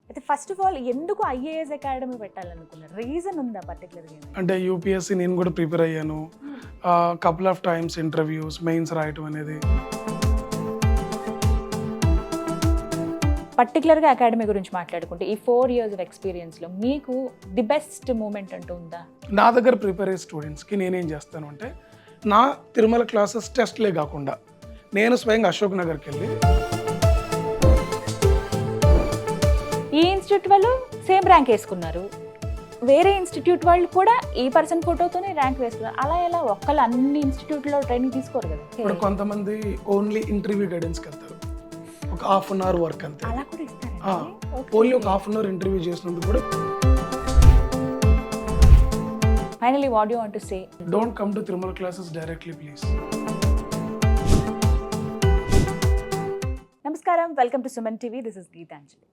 అయితే first of all ఎందుకు IAS academy పెట్టాలనుకున్నారు? Reason ఉందా పర్టికులర్గా? అంటే యూపీఎస్సీ నేను కూడా ప్రిపేర్ అయ్యాను. Couple of times interviews, mains రాయటం అనేది. పర్టికులర్గా అకాడమీ గురించి మాట్లాడుకుంటే ఈ 4 years ఆఫ్ ఎక్స్పీరియన్స్లో మీకు ది బెస్ట్ మూమెంట్ అంటూ ఉందా? నా దగ్గర ప్రిపేర్ అయ్యే స్టూడెంట్స్కి నేనేం చేస్తాను అంటే, నా తిరుమల క్లాసెస్ టెస్ట్లే కాకుండా నేను స్వయంగా అశోక్ నగర్కి వెళ్ళి ఈ ఇన్స్టిట్యూట్ వాళ్ళు సేమ్ ర్యాంక్ వేసుకున్నారు, వేరే ఇన్స్టిట్యూట్ వాళ్ళు కూడా ఈ పర్సన్ ఫోటోతోనే ర్యాంక్ వేసుకున్నారు. అలా ఎలా ఒక్కళ్ళు అన్ని ఇన్స్టిట్యూట్లో ట్రైనింగ్ తీసుకోరు కదా? ఇప్పుడు కొంతమంది ఓన్లీ ఇంటర్వ్యూ గైడెన్స్కి వెళ్తారు, ఒక హాఫ్ అన్ అవర్ వర్క్ అంతే. అలా కూడా ఇస్తారు. ఓన్లీ ఒక హాఫ్ అన్ అవర్ ఇంటర్వ్యూ చేసినందుకు కూడా. Finally what you want to say? Don't come to Tirumala classes directly please. నమస్కారం, welcome to Suman TV. This is Geetanjali.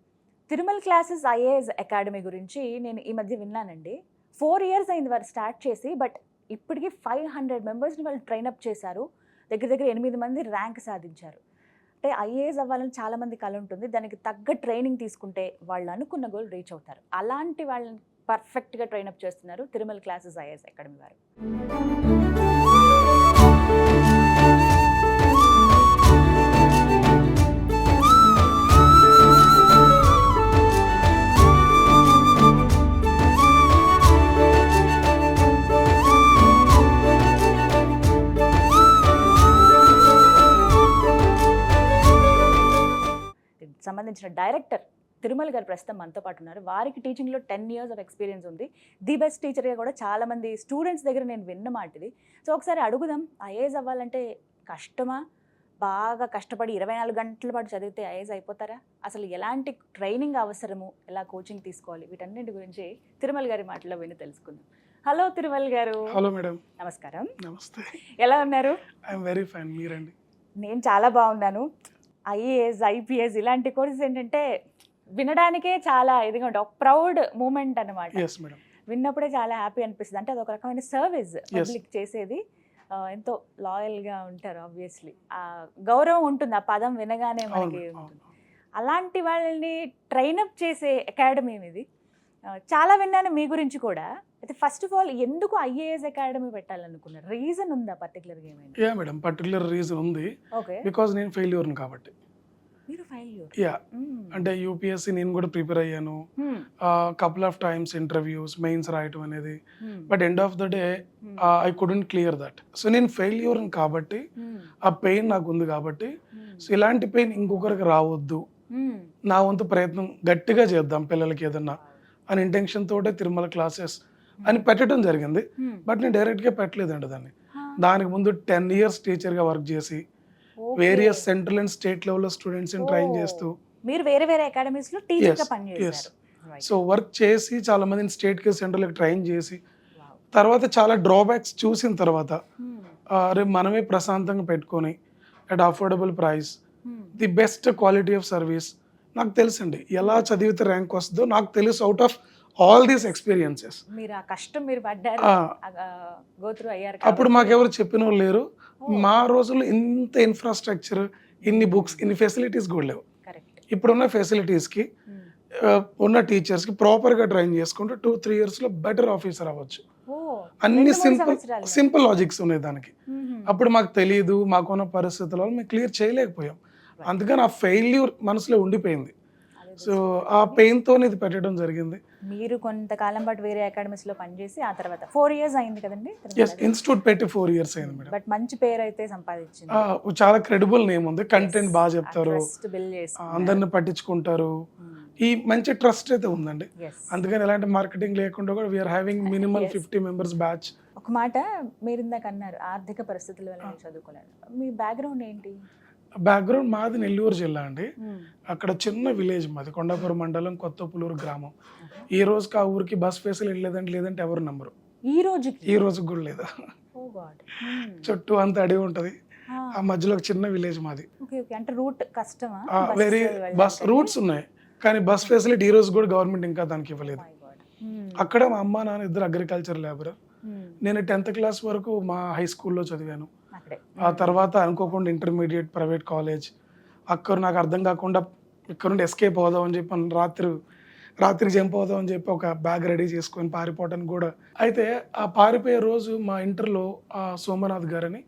Tirumala classes IAS academy గురించి నేను ఈ మధ్య విన్నానండి. 4 years అయింది వారు స్టార్ట్ చేసి, బట్ ఇప్పటికీ 500 మెంబర్స్ని వాళ్ళు ట్రైనప్ చేశారు. దగ్గర 8 మంది ర్యాంక్ సాధించారు. అంటే ఐఏఎస్ అవ్వాలని చాలామంది కల ఉంటుంది, దానికి తగ్గ ట్రైనింగ్ తీసుకుంటే వాళ్ళు అనుకున్న గోల్ రీచ్ అవుతారు. అలాంటి వాళ్ళని పర్ఫెక్ట్గా ట్రైనప్ చేస్తున్నారు తిరుమల క్లాసెస్ ఐఏఎస్ అకాడమీ వారు. సంబంధించిన డైరెక్టర్ తిరుమల గారు ప్రస్తుతం మనతో పాటు ఉన్నారు. వారికి టీచింగ్లో 10 years ఆఫ్ ఎక్స్పీరియన్స్ ఉంది. ది బెస్ట్ టీచర్గా కూడా చాలామంది స్టూడెంట్స్ దగ్గర నేను విన్న మాట ఇది. సో ఒకసారి అడుగుదాం, ఐఏఎస్ అవ్వాలంటే కష్టమా? బాగా కష్టపడి 24 గంటల పాటు చదివితే ఐఏఎస్ అయిపోతారా? అసలు ఎలాంటి ట్రైనింగ్ అవసరము, ఎలా కోచింగ్ తీసుకోవాలి, వీటన్నిటి గురించి తిరుమల గారి మాటల్లో విని తెలుసుకుందాం. హలో తిరుమల గారు. Hello madam. నమస్కారం. నమస్తే. ఎలా ఉన్నారు? I'm very fine. మీరండి? నేను చాలా బాగున్నాను. ఐఏఎస్, ఐపీఎస్ ఇలాంటి కోర్సెస్ ఏంటంటే వినడానికే చాలా ఇదిగా ఉంటుంది, ఒక ప్రౌడ్ మూమెంట్ అనమాట. Yes madam. విన్నప్పుడే చాలా హ్యాపీ అనిపిస్తుంది. అంటే అదొక రకమైన సర్వీస్ పబ్లిక్ చేసేది. ఎంతో లాయల్గా ఉంటారు ఆబ్వియస్లీ. ఆ గౌరవం ఉంటుంది ఆ పదం వినగానే మనకి ఉంటుంది. అలాంటి వాళ్ళని ట్రైనప్ చేసే అకాడమీ ఇది. చాలా విన్నాను మీ గురించి కూడా. అయితే ఫస్ట్ ఆఫ్ ఆల్ ఎందుకు ఐఏఎస్ అకాడమీ పెట్టాలనుకున్నారు? రీజన్ ఉందా పర్టికులర్గా ఏమైనా? యా మేడం, పర్టికులర్ రీజన్ ఉంది. ఓకే. బికాజ్ నేను ఫెయిల్యూర్ని కాబట్టి. మీరు ఫెయిల్యూర్? యా, అంటే యూపీఎస్సీ నేను కూడా ప్రిపేర్ అయ్యాను. Couple of times interviews, mains రాయటం అనేది. But end of the day I couldn't clear that. So నేను ఫెయిల్యూర్ కాబట్టి, ఆ పెయిన్ నాకు ఉంది కాబట్టి, సో ఇలాంటి పెయిన్ ఇంకొకరికి రావద్దు, నా వంతు ప్రయత్నం గట్టిగా చేద్దాం పిల్లలకి ఏదన్నా అని ఇంటెన్షన్ తోటే తిరుమల క్లాసెస్ అని పెట్టడం జరిగింది. బట్ నేను డైరెక్ట్గా పెట్టలేదండి దాన్ని. దానికి ముందు 10 years టీచర్గా వర్క్ చేసి వేరియస్ సెంట్రల్ అండ్ స్టేట్ లెవెల్లో స్టూడెంట్స్ని ట్రైన్ చేస్తూ, మీరు వేరే వేరే అకాడమీస్లో టీచర్గా పనిచేశారు. సో వర్క్ చేసి చాలా మందిని స్టేట్కి సెంట్రల్కి ట్రైన్ చేసి, తర్వాత చాలా డ్రాబ్యాక్స్ చూసిన తర్వాత రేపు మనమే ప్రశాంతంగా పెట్టుకొని at affordable price, the best quality of service. నాకు తెలుసండి ఎలా చదివితే ర్యాంక్ వస్తుందో నాకు తెలుసు, out of all these experiences. మీరు ఆ కష్టం మీరు పడ్డారు, గో త్రూ అయ్యారు. అప్పుడు మాకెవరు చెప్పిన వాళ్ళు లేరు. మా రోజుల్లో ఇంత ఇన్ఫ్రాస్ట్రక్చర్, ఇన్ని బుక్స్, ఇన్ని ఫెసిలిటీస్ కూడా లేవు. ఇప్పుడున్న ఫెసిలిటీస్కి, ఉన్న టీచర్స్కి ప్రాపర్గా ట్రైన్ చేసుకుంటే 2-3 yearsలో బెటర్ ఆఫీసర్ అవ్వచ్చు. అన్ని సింపుల్ లాజిక్స్ ఉన్నాయి దానికి. అప్పుడు మాకు తెలియదు, మాకున్న పరిస్థితుల్లో మేము క్లియర్ చేయలేకపోయాం. అందుకని ఆ ఫెయిల్యూర్ మనసులో ఉండిపోయింది. సో ఆ పెయిన్తో ఇది పెట్టడం జరిగింది. మీరు కొంతకాలం పాటు వేరే అకాడమీస్లో పనిచేసి ఆ తర్వాత 4 years అయింది కదండి? ఇన్స్టిట్యూట్ పెట్టి 4 years అయింది మేడం. బట్ మంచి పేరు అయితే సంపాదించింది. చాలా క్రెడిబుల్ నేమ్ ఉంది, కంటెంట్ బాగా చెప్తారు, అందరిని పట్టించుకుంటారు, ఈ మంచి ట్రస్ట్ అయితే ఉందండి. అందుకని ఎలాంటి మార్కెటింగ్ లేకుండా కూడా we are having minimal 50 members batch. ఒక మాట మీరు ఇందాక అన్నారు, ఆర్థిక పరిస్థితుల వల్ల చదువుకోలేదు. మీ బ్యాక్గ్రౌండ్ ఏంటి? బ్యాక్గ్రౌండ్ మాది నెల్లూరు జిల్లా అండి. అక్కడ చిన్న విలేజ్ మాది, కొండాపురం మండలం, కొత్తపులూరు గ్రామం. ఈ రోజుకి ఆ ఊరికి బస్ ఫెసిలిటీ లేదంటే ఎవరు నమ్మరు. ఈ రోజుకి కూడా లేదా. చుట్టూ అంత అడవి ఉంటది, ఆ మధ్యలో ఒక చిన్న విలేజ్ మాది. అంటే రూట్ కష్టమా? వెరీ బస్ రూట్స్ ఉన్నాయి కానీ బస్ ఫెసిలిటీ ఈ రోజు కూడా గవర్నమెంట్ ఇంకా దానికి ఇవ్వలేదు. అక్కడ మా అమ్మ నాన్న ఇద్దరు అగ్రికల్చర్ లేబర్. నేను 10th class వరకు మా హై స్కూల్లో చదివాను. ఆ తర్వాత అనుకోకుండా ఇంటర్మీడియట్ ప్రైవేట్ కాలేజ్. అక్కడ నాకు అర్థం కాకుండా ఇక్కడ నుండి ఎస్కేప్ అవుదాం అని చెప్పి రాత్రి రాత్రి జంప్ అవుదాం అని చెప్పి ఒక బ్యాగ్ రెడీ చేసుకొని పారిపోవడానికి కూడా. అయితే ఆ పారిపోయే రోజు మా ఇంటర్లో సోమనాథ్ గారని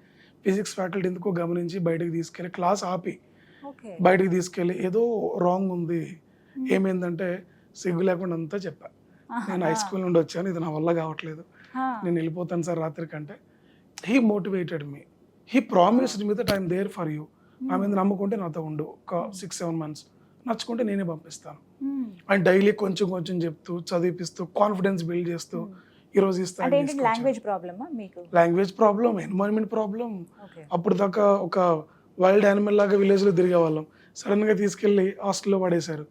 ఫిజిక్స్ ఫ్యాకల్టీ ఎందుకో గమనించి బయటకు తీసుకెళ్ళి క్లాస్ ఆపి ఓకే. బయటకు తీసుకెళ్ళి ఏదో రాంగ్ ఉంది, ఏమైందంటే సిగ్గు లేకుండా అంతా చెప్పా. నేను హై స్కూల్ నుండి వచ్చాను, ఇది నా వల్ల కావట్లేదు, నేను వెళ్ళిపోతాను సార్ రాత్రి కంటే. He motivated me, he promised me that I'm there for you. నా మీద నమ్ముకుంటే నాతో ఉండు ఒక 6-7 months, నచ్చుకుంటే నేనే పంపిస్తాను. అండ్ డైలీ కొంచెం కొంచెం చెప్తూ చదివిపిస్తూ కాన్ఫిడెన్స్ బిల్డ్ చేస్తూ ఈరోజు అంటే ఏంటి, లాంగ్వేజ్ ప్రాబ్లమా మీకు? Language problem, environment problem. Okay. అప్పుడు దాకా ఒక వైల్డ్ యానిమల్ లాగా విలేజ్లో తిరిగే వాళ్ళం, సడన్గా తీసుకెళ్ళి హాస్టల్లో పడేశారు.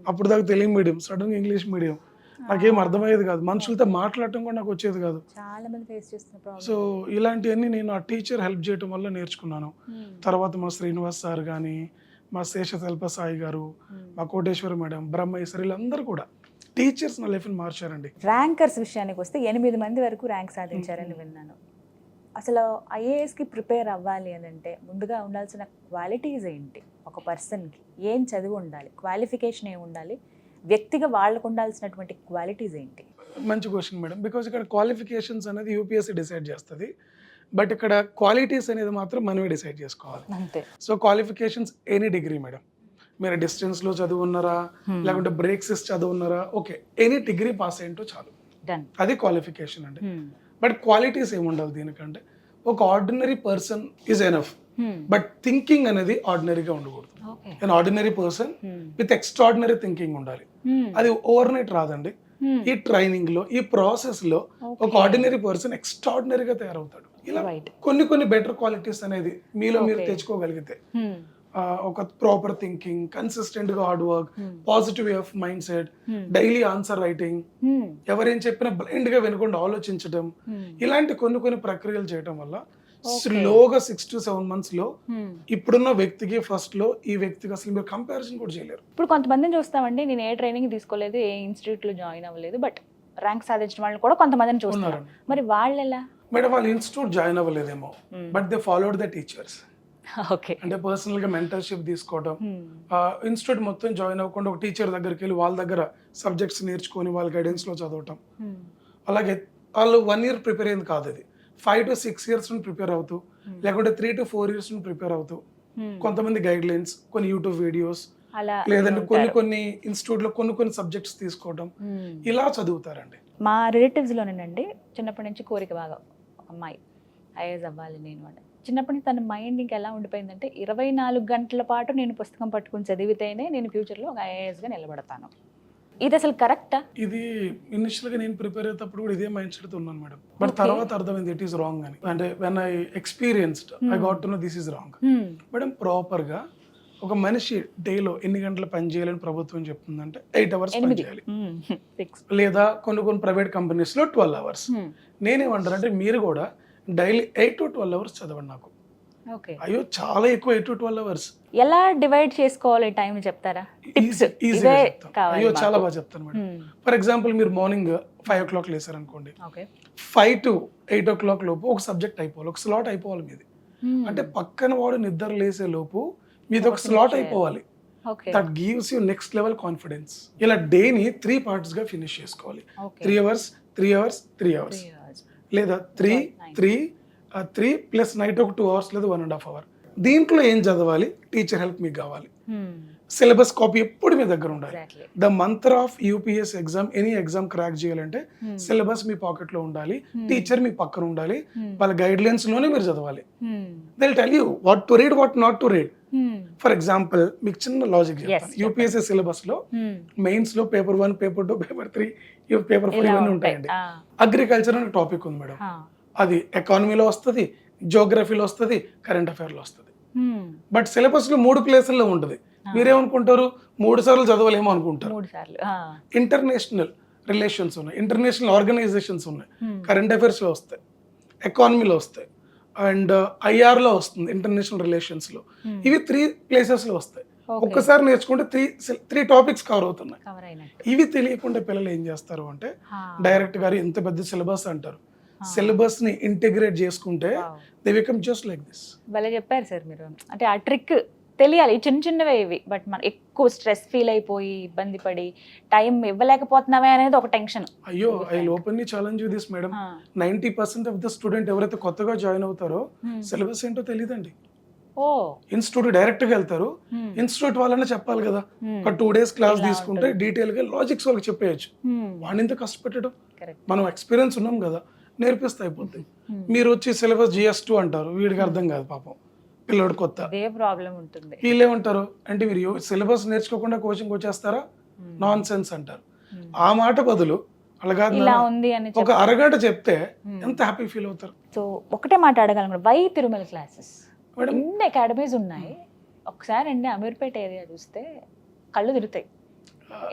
అప్పుడు దాకా తెలుగు మీడియం, సడన్గా ఇంగ్లీష్ మీడియం. నాకేం అర్థమయ్యేది కాదు, మనుషులతో మాట్లాడటం కూడా నాకు వచ్చేది కాదు. చాలా మంది ఫేస్ చేస్తున్న ప్రాబ్లం. సో ఇలాంటివన్నీ నేను ఆ టీచర్ హెల్ప్ చేయడం వల్ల నేర్చుకున్నాను. తర్వాత మా శ్రీనివాస్ సార్ కానీ, మా శేషతల్ప సాయి గారు, మా కోటేశ్వరి మేడం, బ్రహ్మేశ్వరి, వీళ్ళందరూ కూడా టీచర్స్ నా లైఫ్ని మార్చారండి. ర్యాంకర్స్ విషయానికి వస్తే 8 మంది వరకు ర్యాంక్ సాధించారని విన్నాను. అసలు ఐఏఎస్కి ప్రిపేర్ అవ్వాలి అని అంటే ముందుగా ఉండాల్సిన క్వాలిటీస్ ఏంటి? ఒక పర్సన్కి ఏం చదివి ఉండాలి, క్వాలిఫికేషన్ ఏమి ఉండాలి, వ్యక్తిగా వాళ్ళకు ఉండాల్సినటువంటి క్వాలిటీస్ ఏంటి? మంచి క్వశ్చన్ మేడం, బికాజ్ ఇక్కడ క్వాలిఫికేషన్స్ అనేది యూపీఎస్సీ డిసైడ్ చేస్తుంది, బట్ ఇక్కడ క్వాలిటీస్ అనేది మాత్రం మనమే డిసైడ్ చేసుకోవాలి. అంతే. So qualifications any degree madam, మీరు డిస్టెన్స్లో చదువున్నారా లేకుంటే బ్రేక్స్ చదువున్నారా, ఓకే, ఎనీ డిగ్రీ పాస్ అయ్యింటో చాలు, డన్, అది క్వాలిఫికేషన్ అండి. బట్ క్వాలిటీస్ ఏముండాలి దీనికంటే, ఒక ordinary person is enough, but thinking అనేది ఆర్డినరీగా ఉండకూడదు. an ordinary person with extraordinary thinking ఉండాలి. అది ఓవర్ నైట్ రాదండి. ఈ ట్రైనింగ్ లో, ఈ ప్రాసెస్ లో ఒక ఆర్డినరీ పర్సన్ ఎక్స్ట్రాడినరీగా తయారవుతాడు. ఇలా కొన్ని బెటర్ క్వాలిటీస్ అనేది మీలో మీరు తెచ్చుకోగలిగితే, ఒక ప్రాపర్ థింకింగ్, కన్సిస్టెంట్ గా hard work, positive way of mind set, daily answer writing, ఎవరేం చెప్పినా బ్లైండ్ గా వినకుండా ఆలోచించడం, ఇలాంటి కొన్ని ప్రక్రియలు చేయడం వల్ల స్లోగా 6 to 7 months లో ఇప్పుడున్న వ్యక్తికి ఫస్ట్ లో ఈ వ్యక్తికి అసలు మీరు కంపారిజన్ కూడా చేయలేరు. ఇప్పుడు కొంతమందిని చూస్తామండి, నేను ఏ ట్రైనింగ్ తీసుకోలేదు, ఏ ఇన్స్టిట్యూట్ లో జాయిన్ అవ్వలేదు, బట్ ర్యాంక్ సాధించిన వాళ్ళు కూడా కొంతమందిని చూస్తున్నారు. మరి వాళ్ళు ఎలా? మేడం వాళ్ళు ఇన్స్టిట్యూట్ జాయిన్ అవ్వలేదేమో, but they followed the teachers. Okay. అంటే పర్సనల్ గా మెంటర్షిప్ తీసుకోవడం, ఇన్స్టిట్యూట్ మొత్తం జాయిన్ అవ్వకుండా ఒక టీచర్ దగ్గరికి వెళ్ళి వాళ్ళ దగ్గర సబ్జెక్ట్స్ నేర్చుకొని వాళ్ళ గైడెన్స్ లో చదవటం. అలాగే వాళ్ళు 1 year ప్రిపేర్ అయింది కాదు, అది 5 to 6 years నుండి ప్రిపేర్ అవుతూ, లేకుంటే 3 to 4 years నుండి ప్రిపేర్ అవుతూ, కొంతమంది గైడ్ లైన్స్, కొన్ని యూట్యూబ్ వీడియోస్, లేదంటే కొన్ని ఇన్స్టిట్యూట్ లో కొన్ని సబ్జెక్ట్స్ తీసుకోవడం, ఇలా చదువుతారండి. మా రిలేటివ్స్ లోనేనండి చిన్నప్పటి నుంచి కోరిక బాగా, ఒక అమ్మాయి ఐఏఎస్ అవ్వాలి నేను అని. చిన్నప్పటి నుంచి తన మైండ్ ఇంకా ఎలా ఉండిపోయిందంటే 24 గంటల పాటు నేను పుస్తకం పట్టుకుని చదివితేనే నేను ఫ్యూచర్లో ఒక ఐఏఎస్గా నిలబడతాను. ఇది అసలు కరెక్టా? ఇది ఇనిషియల్ గా నేను ప్రిపేర్ అయ్యేటప్పుడు కూడా ఇదే మైండ్ సెట్ ఉన్నాను మేడం, బట్ తర్వాత అర్థమైంది ఇట్ ఈస్ రాంగ్ అని. అంటే when I experienced I got to know this is wrong. Madam proper గా ఒక మనిషి డేలో ఎన్ని గంటలు పని చేయాలని ప్రభుత్వం చెప్తుందంటే 8 hours పని చేయాలి, లేదా కొన్ని ప్రైవేట్ కంపెనీస్ లో 12 hours. నేనేమంటానంటే మీరు కూడా డైలీ 8 to 12 hours చదవండి. నాకు అయ్యో చాలా ఎక్కువ 8 to 12 hours. ఎలా డివైడ్ చేసుకోవాలి టైం చెప్తారా? ఈజీగా చెప్తాను. అయ్యో చాలా బాగా చెప్తాను మేడం. ఫర్ ఎగ్జాంపుల్ మీరు మార్నింగ్ 5 o'clock లేసారు అనుకోండి, 5 to 8 o'clock లోపు ఒక సబ్జెక్ట్ అయిపోవాలి, ఒక స్లాట్ అయిపోవాలి మీది. అంటే పక్కన వాడు నిద్ర లేసే లోపు మీది ఒక స్లాట్ అయిపోవాలి. That gives you next level confidence. ఇలా డేని 3 parts గా ఫినిష్ చేసుకోవాలి. 3 hours, 3 hours, 3 hours, లేదా 3 ప్లస్ నైట్ ఒక 2 hours లేదా 1.5 hour. దీంట్లో ఏం చదవాలి? టీచర్ హెల్ప్ మీకు కావాలి. సిలబస్ కాపీ ఎప్పుడు మీ దగ్గర ఉండాలి. The month of UPS exam, any exam crack చేయాలంటే సిలబస్ మీ పాకెట్ లో ఉండాలి, టీచర్ మీ పక్కన ఉండాలి, వాళ్ళ గైడ్ లైన్స్ లోనే మీరు చదవాలి. They will tell you what to read, what not to read. For example మీకు చిన్న లాజిక్ చెప్తాను. యూపీఎస్సీ సిలబస్ లో మెయిన్స్ లో పేపర్ 1, పేపర్ 2, పేపర్ 3, పేపర్ 4 ఇవన్నీ ఉంటాయండి. అగ్రికల్చర్ అనే టాపిక్ ఉంది మేడం, అది ఎకానమీలో వస్తుంది, జియోగ్రఫీలో వస్తుంది, కరెంట్ అఫైర్లో వస్తుంది. బట్ సిలబస్ లో 3 ప్లేసుల్లో ఉంటుంది. మీరేమనుకుంటారు? 3 సార్లు చదవలేమో అనుకుంటారు. ఇంటర్నేషనల్ రిలేషన్స్ ఉన్నాయి, ఇంటర్నేషనల్ ఆర్గనైజేషన్స్ ఉన్నాయి, కరెంట్ అఫైర్స్ లో వస్తాయి, ఎకానమీలో వస్తాయి, అండ్ ఐఆర్ లో వస్తుంది, ఇంటర్నేషనల్ రిలేషన్స్ లో. ఇవి 3 ప్లేసెస్ లో వస్తాయి. ఒక్కసారి నేర్చుకుంటే 3 టాపిక్స్ కవర్ అవుతున్నాయి. ఇవి తెలియకుండా పిల్లలు ఏం చేస్తారు అంటే డైరెక్ట్ గారు ఎంత పెద్ద సిలబస్ అంటారు. సిలబస్ ని ఇంటిగ్రేట్ చేసుకుంటే they become just like this. భలే చెప్పారు సార్ మీరు. అంటే ఆ ట్రిక్ తెలియాలి, ఈ చిన్న చిన్నవే ఇవి. బట్ మనం ఎక్కువ స్ట్రెస్ ఫీల్ అయిపోయి ఇబ్బంది పడి టైం ఇవ్వలేకపోతున్నామే అనేది ఒక టెన్షన్. అయ్యో I openly challenge you this madam, 90% of the student ఎవరైతే కొత్తగా జాయిన్ అవుతారో సిలబస్ ఏంటో తెలియదండి. ఓ ఇన్స్టిట్యూట్ డైరెక్ట్ గా వెళ్తారు, ఇన్స్టిట్యూట్ వాళ్ళనే చెప్పాలి కదా, ఒక 2 days క్లాస్ తీసుకుంటే డీటెయిల్ గా లాజిక్స్ వాళ్ళకి చెప్పేయచ్చు. వాడిని ఎంత కష్టపెట్టడం, మనం ఎక్స్పీరియన్స్ ఉన్నాం కదా, నేర్పిస్తే అయిపోతుంది. మీరు వచ్చి సిలబస్ GS2 అంటారు, వీడికి అర్థం కాదు పాపం, పిల్లోడు కొత్త. అదే ప్రాబ్లం ఉంటుంది. వీళ్ళేమంటారు అంటే మీరు సిలబస్ నేర్చుకోకుండా కోచింగ్ వచ్చేస్తారా, నాన్ సెన్స్ అంటారు. ఆ మాట బదులు అలాగా ఇలా ఉంది అని ఒక అరగంట చెప్తే ఎంత హ్యాపీ ఫీల్ అవుతారు. సో ఒకటే మాట అడగలను, వై తిరుమల క్లాసెస్? ఎన్ని అకాడమీస్ ఉన్నాయి, ఒకసారి అండి అమీర్పేట ఏరియా చూస్తే కళ్ళు తిరుగుతాయి.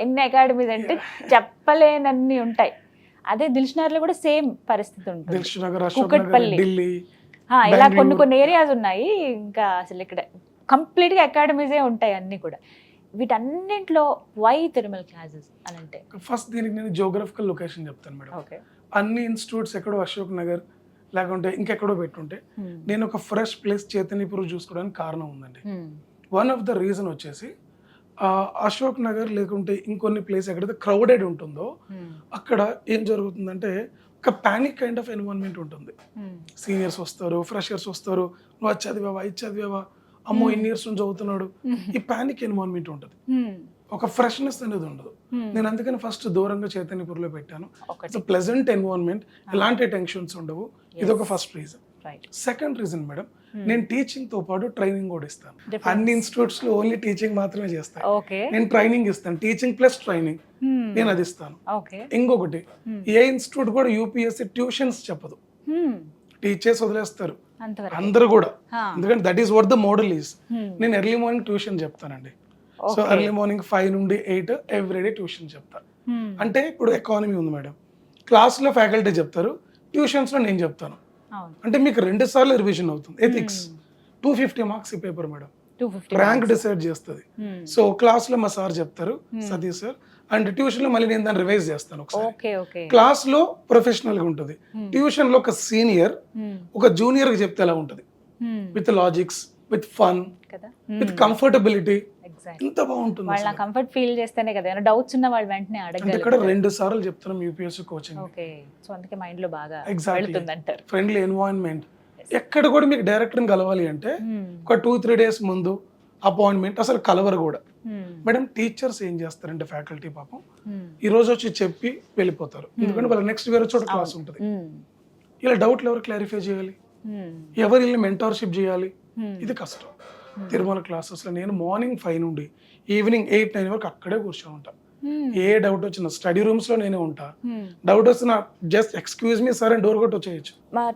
ఎన్ని అకాడమీస్ అంటే చెప్పలేనన్ని ఉంటాయి. అదే దిల్షునగర్లో కూడా సేమ్ పరిస్థితి ఉంటుంది. దిల్షునగర్, కూకట్పల్లి, ఢిల్లీ, ఇలా కొన్ని ఏరియాస్ ఉన్నాయి. ఇంకా అసలు ఇక్కడ కంప్లీట్ గా అకాడమీసే ఉంటాయి అన్ని కూడా. వీటన్నింటిలో వై తిరుమల క్లాసెస్ అని అంటే ఫస్ట్ దీనికి నేను జియోగ్రఫికల్ లొకేషన్ చెప్తాను మేడం. ఓకే, అన్ని ఇన్స్టిట్యూట్స్ ఎక్కడో అశోక్ నగర్ లేకుంటే ఇంకెక్కడో పెట్టుంటే నేను ఒక ఫ్రెష్ ప్లేస్ చైతన్యపురం చూసుకోవడానికి కారణం ఉందండి. వన్ ఆఫ్ ద రీజన్ వచ్చేసి అశోక్ నగర్ లేకుంటే ఇంకొన్ని ప్లేస్ ఎక్కడైతే క్రౌడెడ్ ఉంటుందో అక్కడ ఏం జరుగుతుందంటే ఒక ప్యానిక్ కైండ్ ఆఫ్ ఎన్విరాన్మెంట్ ఉంటుంది. సీనియర్స్ వస్తారు, ఫ్రెషర్స్ వస్తారు, నువ్వు అది చదివావా, ఇది చదివావా, అమ్మో ఇన్ని ఇయర్స్ నుంచి చదువుతున్నాడు, ఈ ప్యానిక్ ఎన్విరాన్మెంట్ ఉంటుంది, ఒక ఫ్రెష్నెస్ అనేది ఉండదు. నేను అందుకని ఫస్ట్ దూరంగా చైతన్యపూర్లో పెట్టాను. ఇట్స్ ప్లెజెంట్ ఎన్విరాన్మెంట్, ఎలాంటి టెన్షన్స్ ఉండవు. ఇది ఒక first reason. Second reason madam, నేను టీచింగ్ తో పాటు ట్రైనింగ్ కూడా ఇస్తాను. అన్ని ఇన్స్టిట్యూట్స్ లో ఓన్లీ టీచింగ్ మాత్రమే చేస్తాను, నేను ట్రైనింగ్ ఇస్తాను. టీచింగ్ ప్లస్ ట్రైనింగ్ నేను అది ఇస్తాను. ఇంకొకటి, ఏ ఇన్స్టిట్యూట్ కూడా UPSC ట్యూషన్స్ చెప్పదు, టీచర్స్ వదిలేస్తారు అందరు కూడా. ఎందుకంటే that is what the model is. నేను ఎర్లీ మార్నింగ్ ట్యూషన్ చెప్తానండి. సో ఎర్లీ మార్నింగ్ 5 నుండి 8 ఎవ్రీడే ట్యూషన్ చెప్తాను. అంటే ఇప్పుడు ఎకానమీ ఉంది మేడం, క్లాస్ లో ఫ్యాకల్టీ చెప్తారు, ట్యూషన్స్ లో నేను చెప్తాను. అంటే మీకు 2 సార్లు రివిజన్ అవుతుంది. ఎథిక్స్ 250 మార్క్స్ ఈ పేపర్ మేడం, ర్యాంక్ డిసైడ్ చేస్తుంది. సో క్లాస్ లో మా సార్ చెప్తారు, సతీష్ సార్, అండ్ ట్యూషన్ లో మళ్ళీ నేను దాన్ని రివైజ్ చేస్తాను ఒకసారి. క్లాస్ లో ప్రొఫెషనల్ గా ఉంటుంది, ట్యూషన్ లో ఒక సీనియర్ ఒక జూనియర్ గా చెప్తే ఎలా ఉంటుంది, with logics, with fun, with comfortability, ఎంత బాగుంటుంది. వాళ్ళ కంఫర్ట్ ఫీల్ చేస్తేనే కదా, ఏమైనా డౌట్స్ ఉన్న వాళ్ళు వెంటనే అడగగలరు. ఇక్కడ 2 సార్లు చెప్తున్నాం UPSC కోచింగ్. ఓకే, సో అందుకే మైండ్ లో బాగా వెళ్తుంది అంటారు. ఫ్రెండ్లీ ఎన్వైరన్మెంట్, ఎక్కడ కూడా మీకు డైరెక్టర్ కలవాలి అంటే ఒక 2-3 days ముందు అపాయింట్మెంట్, అసలు కలవరు కూడా. మేడం టీచర్స్ ఏం చేస్తారంటే ఫ్యాకల్టీ పాపం ఈ రోజు వచ్చి చెప్పి వెళ్ళిపోతారు, ఎందుకంటే వాళ్ళ నెక్స్ట్ వేరే చోట క్లాస్ ఉంటుంది. ఇలా డౌట్లు ఎవరు క్లారిఫై చేయాలి, ఎవరు వీళ్ళని మెంటార్షిప్ చేయాలి, ఇది కష్టం. తిరుమల క్లాసెస్ లో నేను మార్నింగ్ 5 నుండి ఈవినింగ్ 8-9 వరకు అక్కడే కూర్చొని ఉంటా. ఏ డౌట్ వచ్చినా స్టడీ రూమ్స్ లో నేనే ఉంటా. డౌట్ వస్తున్నా జస్ట్ ఎక్స్క్యూజ్ మీ సార్ అని డోర్ కొట్టి వచ్చేయచ్చు.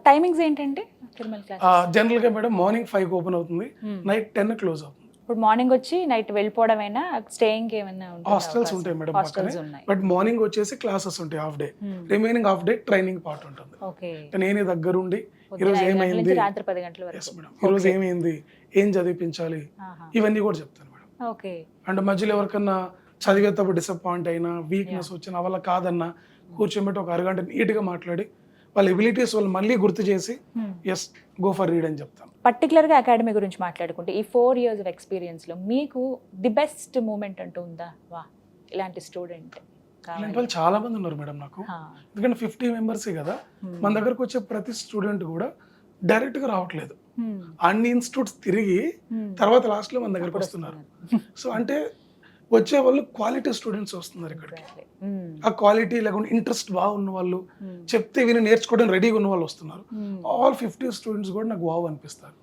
టైమింగ్స్ ఏంటంటే తిరుమల క్లాస్ జనరల్ గా మేడం మార్నింగ్ 5 ఓపెన్ అవుతుంది, నైట్ 10 క్లోజ్ అవుతుంది. ఇప్పుడు మార్నింగ్ వచ్చి నైట్ వెళ్ళిపోవడమైనా, స్టేయింగ్ ఏమైనా హాస్టల్స్ ఉంటాయి మేడం పక్కనే. బట్ మార్నింగ్ వచ్చేసి క్లాసెస్ ఉంటాయి half day, remaining half day training part ఉంటుంది. నేనే దగ్గరుండి ఈరోజు ఏమైంది, రాత్రి 10 గంటల వరకు మేడం ఈరోజు ఏమైంది, ఏం చదివించాలి, ఇవన్నీ కూడా చెప్తాను మేడం. అండ్ మధ్యలో ఎవరికన్నా చదివేటప్పుడు డిసప్పాయింట్ అయినా, వీక్నెస్ వచ్చినా, వాళ్ళ కాదన్నా కూర్చోబెట్టి ఒక అరగంట నీట్ గా మాట్లాడి వాళ్ళ ఎబిలిటీస్ వాళ్ళు మళ్ళీ గుర్తు చేసి ఎస్ గో ఫర్ రీడ్ అని చెప్తాను. పర్టికులర్ గా అకాడమీ గురించి మాట్లాడుకుంటే ఈ 4 years ఆఫ్ ఎక్స్పీరియన్స్ లో మీకు ది బెస్ట్ మూమెంట్ అంటూ ఉందా, వా ఇలాంటి స్టూడెంట్? ఇలాంటి వాళ్ళు చాలా మంది ఉన్నారు మేడం నాకు, ఎందుకంటే 50 మెంబర్సే కదా. మన దగ్గరకు వచ్చే ప్రతి స్టూడెంట్ కూడా డైరెక్ట్ గా రావట్లేదు, అన్ని ఇన్స్టిట్యూట్స్ తిరిగి తర్వాత లాస్ట్ లో మన దగ్గరకు వస్తున్నారు. సో అంటే వచ్చే వాళ్ళు క్వాలిటీ స్టూడెంట్స్ వస్తున్నారు ఇక్కడికి. ఆ క్వాలిటీ లేకుండా ఇంట్రెస్ట్ బాగున్న వాళ్ళు, చెప్తే విని నేర్చుకోవడం రెడీగా ఉన్న వాళ్ళు వస్తున్నారు. ఆల్ 50 స్టూడెంట్స్ కూడా నాకు వావ్ అనిపిస్తారు.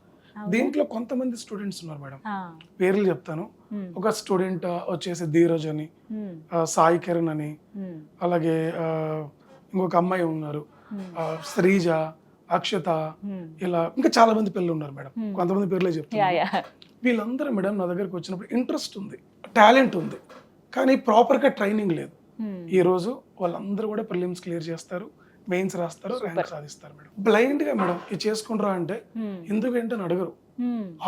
దీంట్లో కొంతమంది స్టూడెంట్స్ ఉన్నారు మేడం, పేర్లు చెప్తాను. ఒక స్టూడెంట్ వచ్చేసి ధీరజ్ అని, సాయి కిరణ్ అని, అలాగే ఇంకొక అమ్మాయి ఉన్నారు శ్రీజ, అక్షత, ఇలా ఇంకా చాలా మంది పిల్లలు ఉన్నారు మేడం. కొంతమంది పేర్లే చెప్తాను. వీళ్ళందరూ మేడం నా దగ్గరకు వచ్చినప్పుడు ఇంట్రెస్ట్ ఉంది, టాలెంట్ ఉంది, కానీ ప్రాపర్ గా ట్రైనింగ్ లేదు. ఈ రోజు వాళ్ళందరూ కూడా ప్రిలిమ్స్ క్లియర్ చేస్తారు, మెయిన్స్ రాస్తారు, ర్యాంక్ సాధిస్తారు మేడం. బ్లైండ్ గా మేడం ఇది చేసుకుంటారా అంటే ఎందుకు ఏంటని అడగరు,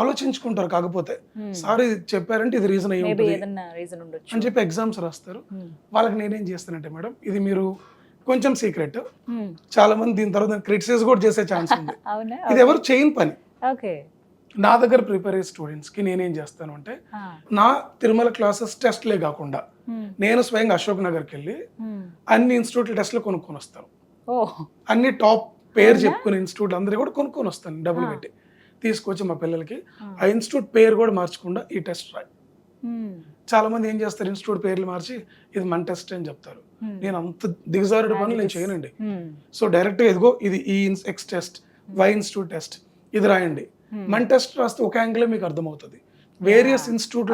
ఆలోచించుకుంటారు. కాకపోతే సార్ ఇది చెప్పారంటే ఇది రీజన్ అయ్యి ఉంటుంది అని చెప్పి ఎగ్జామ్స్ రాస్తారు. వాళ్ళకి నేనేం చేస్తానంటే మేడం, ఇది మీరు కొంచెం సీక్రెట్, చాలా మంది దీని తర్వాత క్రిటిసైజ్ కూడా చేసే ఛాన్స్ ఉంది. ఇది ఎవరు చేయని పని, నా దగ్గర ప్రిపేర్ అయ్యే స్టూడెంట్స్కి నేనేం చేస్తాను అంటే నా తిరుమల క్లాసెస్ టెస్ట్లే కాకుండా నేను స్వయంగా అశోక్ నగర్కి వెళ్ళి అన్ని ఇన్స్టిట్యూట్ల టెస్ట్లు కొనుక్కొని వస్తాను. అన్ని టాప్ పేరు చెప్పుకునే ఇన్స్టిట్యూట్ అందరూ కూడా కొనుక్కొని వస్తాను డబ్బులు పెట్టి. తీసుకొచ్చి మా పిల్లలకి ఆ ఇన్స్టిట్యూట్ పేరు కూడా మార్చకుండా ఈ టెస్ట్ రాయి. చాలా మంది ఏం చేస్తారు, ఇన్స్టిట్యూట్ పేర్లు మార్చి ఇది మన టెస్ట్ అని చెప్తారు. నేను అంత దిగజారుడు పనులు నేను చేయనండి. సో డైరెక్ట్గా ఇదిగో ఇది ఈ X test, Y institute test, ఇది రాయండి. మన టెస్ట్ రాస్తే ఒక యాంగిల్ మీకు అర్థమవుతుంది. వేరియస్ ఇన్స్టిట్యూట్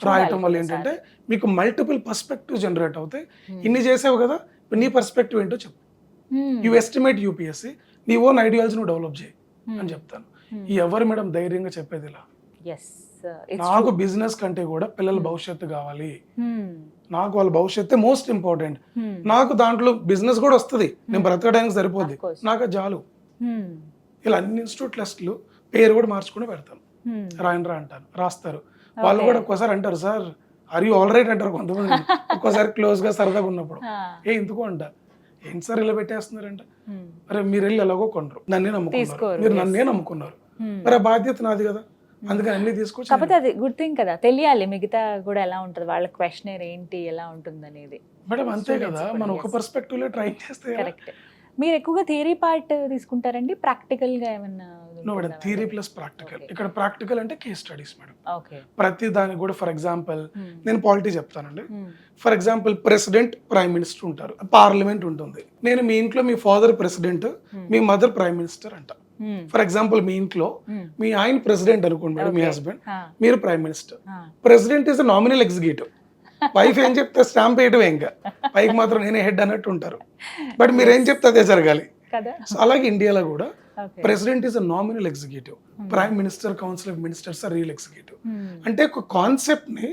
రాయటం వల్ల ఏంటంటే మీకు మల్టిపుల్ పర్స్పెక్టివ్ జనరేట్ అవుతాయి. ఇన్ని చేసావు కదా, నీ పర్స్పెక్టివ్ ఏంటో చెప్పు. యూ ఎస్టిమేట్ యూపీఎస్సీ, నీ ఓన్ ఐడియాలజీ నువ్వు డెవలప్ చేయి అని చెప్తాను. ఈ ఎవరు మేడం ధైర్యంగా చెప్పేది ఇలా, నాకు బిజినెస్ కంటే కూడా పిల్లల భవిష్యత్తు కావాలి, నాకు వాళ్ళ భవిష్యత్తే మోస్ట్ ఇంపార్టెంట్, నాకు దాంట్లో బిజినెస్ కూడా వస్తుంది, నేను బ్రతకడానికి సరిపోద్ది, నాకు చాలు. ఇలా అన్ని ఇన్స్టిట్యూట్ టెస్ట్లు పేరు కూడా మార్చుకుని పెడతాను. రాయండి రా అంటాను, రాస్తారు. వాళ్ళు కూడా ఒక్కోసారి అంటారు, sir are you all right అంటారు కొంతమంది. ఒక్కోసారి క్లోజ్ గా సరదాగా ఉన్నప్పుడు ఎందుకు అంట, ఏంటి సార్ ఇలా పెట్టేస్తున్నారంట. అరే మీరు వెళ్ళి ఎలాగో కొనరు, నన్నే నమ్ముకున్నారు, మీరు నన్నే నమ్ముకున్నారు, మరి ఆ బాధ్యత నాది కదా, అందుకని అన్ని తీసుకొచ్చి. కాకపోతే అది గుడ్ థింగ్ కదా, తెలియాలి మిగతా కూడా ఎలా ఉంటుంది, వాళ్ళ క్వశ్చనర్ ఏంటి ఎలా ఉంటుంది అనేది. మేడం అంతే కదా, మనం ఒక పర్స్పెక్టివ్ లో ట్రై చేస్తే. కరెక్ట్. మీరు ఎక్కువగా థియరీ పార్ట్ తీసుకుంటారండి, ప్రాక్టికల్ గా ఏమన్నా? Madam theory plus practical. ఇక్కడ ప్రాక్టికల్ అంటే కేస్ స్టడీస్ మేడం. ప్రతి దానికి కూడా ఫర్ ఎగ్జాంపుల్ నేను పాలిటీ చెప్తానండి. For example president, prime minister ఉంటారు, పార్లమెంట్ ఉంటుంది. నేను మీ ఇంట్లో మీ ఫాదర్ ప్రెసిడెంట్, మీ మదర్ ప్రైమ్ మినిస్టర్ అంట. ఫర్ ఎగ్జాంపుల్ మీ ఇంట్లో మీ ఆయన ప్రెసిడెంట్ అనుకోండి మేడం, మీ హస్బెండ్, మీరు prime minister. President is nominal executive, wife ఏం చెప్తే స్టాంప్ వేయటమే, ఇంకా పైకి మాత్రం నేనే హెడ్ అన్నట్టు ఉంటారు. బట్ మీరు ఏం చెప్తే అదే జరగాలి. అలాగే ఇండియాలో కూడా president is a nominal executive, prime minister, council of ministers are real executive. అంటే ఒక కాన్సెప్ట్ ని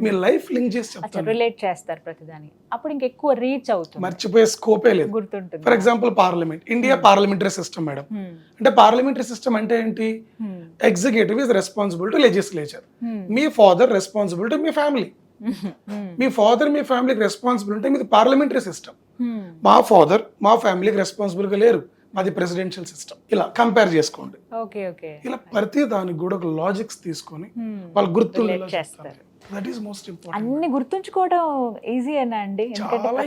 మీ లైఫ్ లింక్ చేసి చెప్తారు, రిలేట్ చేస్తారు ప్రతిదాని, అప్పుడు ఇంకెక్కువ రీచ్ అవుతుంది, మర్చిపోయే స్కోపే లేదు, గుర్తుంటుంది. For example parliament, India parliamentary system madam. అంటే పార్లమెంటరీ సిస్టమ్ అంటే ఏంటి, executive is responsible to legislature, మీ ఫాదర్ రెస్పాన్సిబుల్ టు మీ ఫ్యామిలీ, మీ ఫాదర్ మీ ఫ్యామిలీకి రెస్పాన్సిబుల్ ఉంటే మీది పార్లమెంటరీ సిస్టమ్. మా ఫాదర్ మా ఫ్యామిలీకి రెస్పాన్సిబుల్ గా లేరు, మాది ప్రెసిడెన్షియల్ సిస్టమ్. ఇలా కంపేర్ చేసుకోండి. ఇలా ప్రతి దానికి కూడా ఒక లాజిక్స్ తీసుకొని వాళ్ళు గుర్తు చేస్తారు. That is most important. అన్ని గుర్తుంచుకోవడం ఈజీ అనా అండి? చాలా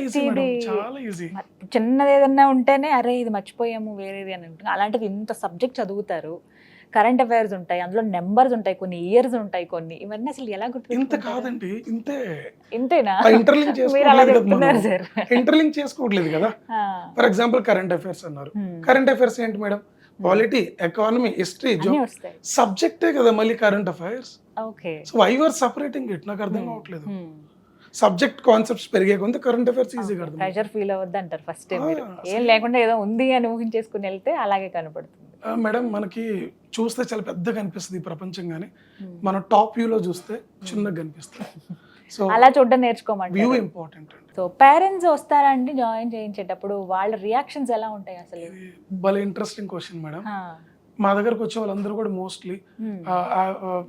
ఈజీ. చిన్నది ఏదన్నా ఉంటేనే అరే ఇది మర్చిపోయాము వేరేది అని ఉంటుంది. అలాంటిది ఇంత సబ్జెక్ట్ చదువుతారు, కరెంట్ అఫైర్స్ ఉంటాయి, అందులో నెంబర్స్ ఉంటాయి, కొన్ని ఇయర్స్ ఉంటాయి, కొన్ని ఇవన్నీ అసలు ఎలా గుర్తు? ఇంత కాదండి, ఇంతేనా? ఇంటర్లింక్ చేసుకోవట్లేదు కదా. ఫర్ ఎగ్జాంపుల్ కరెంట్ అఫైర్స్ అన్నారు, కరెంట్ అఫైర్స్ ఏంటి మేడం, పాలిటీ, ఎకానమీ, హిస్టరీ, సబ్జెక్టే కదా మళ్ళీ current affairs. So why you are separating it, నాకు అర్థం కావట్లేదు. సబ్జెక్ట్ కాన్సెప్ట్స్ పెరిగే కొంత కరెంట్ అఫైర్స్ ఈజీగా అర్థం. ప్రెషర్ ఫీల్ అవ్వద్దు అంటారు ఫస్ట్, ఏం లేకుండా ఏదో ఉంది అని ఊహించేసుకుని వెళ్తే అలాగే కనపడుతుంది. మేడం మనకి చూస్తే చాలా పెద్దగా కనిపిస్తుంది ప్రపంచం, కానీ మనం టాప్ వ్యూలో చూస్తే చిన్నగా కనిపిస్తుంది. సో అలా చూడడం నేర్చుకోమండి, వ్యూ ఇంపార్టెంట్ అండి. సో పేరెంట్స్ వస్తారండి జాయిన్ చేయించేటప్పుడు, వాళ్ళ రియాక్షన్స్ ఎలా ఉంటాయి అసలు? భలే ఇంట్రెస్టింగ్ క్వశ్చన్ మేడం. మా దగ్గరకు వచ్చే వాళ్ళందరూ కూడా mostly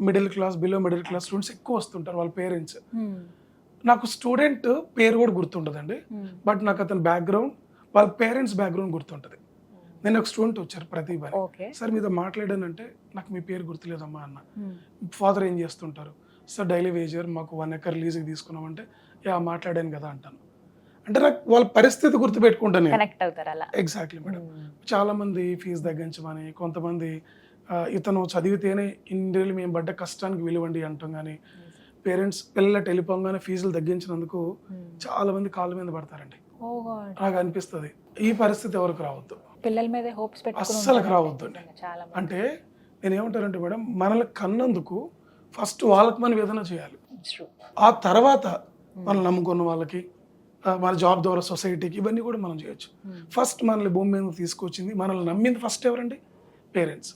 middle class, below middle class students ఎక్కువ వస్తుంటారు, వాళ్ళ పేరెంట్స్. నాకు స్టూడెంట్ పేరు కూడా గుర్తుండదండి, బట్ నాకు అతని బ్యాక్గ్రౌండ్, వాళ్ళ పేరెంట్స్ బ్యాక్గ్రౌండ్ గుర్తుంటది. నేను ఒక స్టూడెంట్ వచ్చారు ప్రతిభ, సార్ మీతో మాట్లాడానంటే నాకు మీ పేరు గుర్తులేదమ్మా అన్న. ఫాదర్ ఏం చేస్తుంటారు సార్, డైలీ వేజర్, మాకు 1 ఎకర్ లీజుకి తీసుకున్నామంటే యా మాట్లాడాను కదా అంటాను. అంటే నాకు వాళ్ళ పరిస్థితి గుర్తుపెట్టుకుంటాను. Exactly madam. చాలా మంది ఫీజు తగ్గించమని, కొంతమంది ఇతను చదివితేనే ఇన్ని మేము పడ్డ కష్టానికి విలువండి అంటాం, కానీ పేరెంట్స్ పిల్లల వెళ్ళిపోగానే ఫీజులు తగ్గించినందుకు చాలా మంది కాళ్ళ మీద పడతారండి. నాకు అనిపిస్తుంది ఈ పరిస్థితి ఎవరికి రావద్దు, పిల్లల మీద హోప్స్ అస్సలు రావద్దు అండి. అంటే నేను ఏమంటానంటే మేడం, మనల్ని కన్నందుకు ఫస్ట్ వాళ్ళకి మనం ఏదైనా చేయాలి, ఆ తర్వాత మనం నమ్ముకున్న వాళ్ళకి, మన జాబ్ ద్వారా సొసైటీకి, ఇవన్నీ కూడా మనం చేయొచ్చు. ఫస్ట్ మనల్ని భూమి మీద తీసుకొచ్చింది, మనల్ని నమ్మింది ఫస్ట్ ఎవరండి? పేరెంట్స్.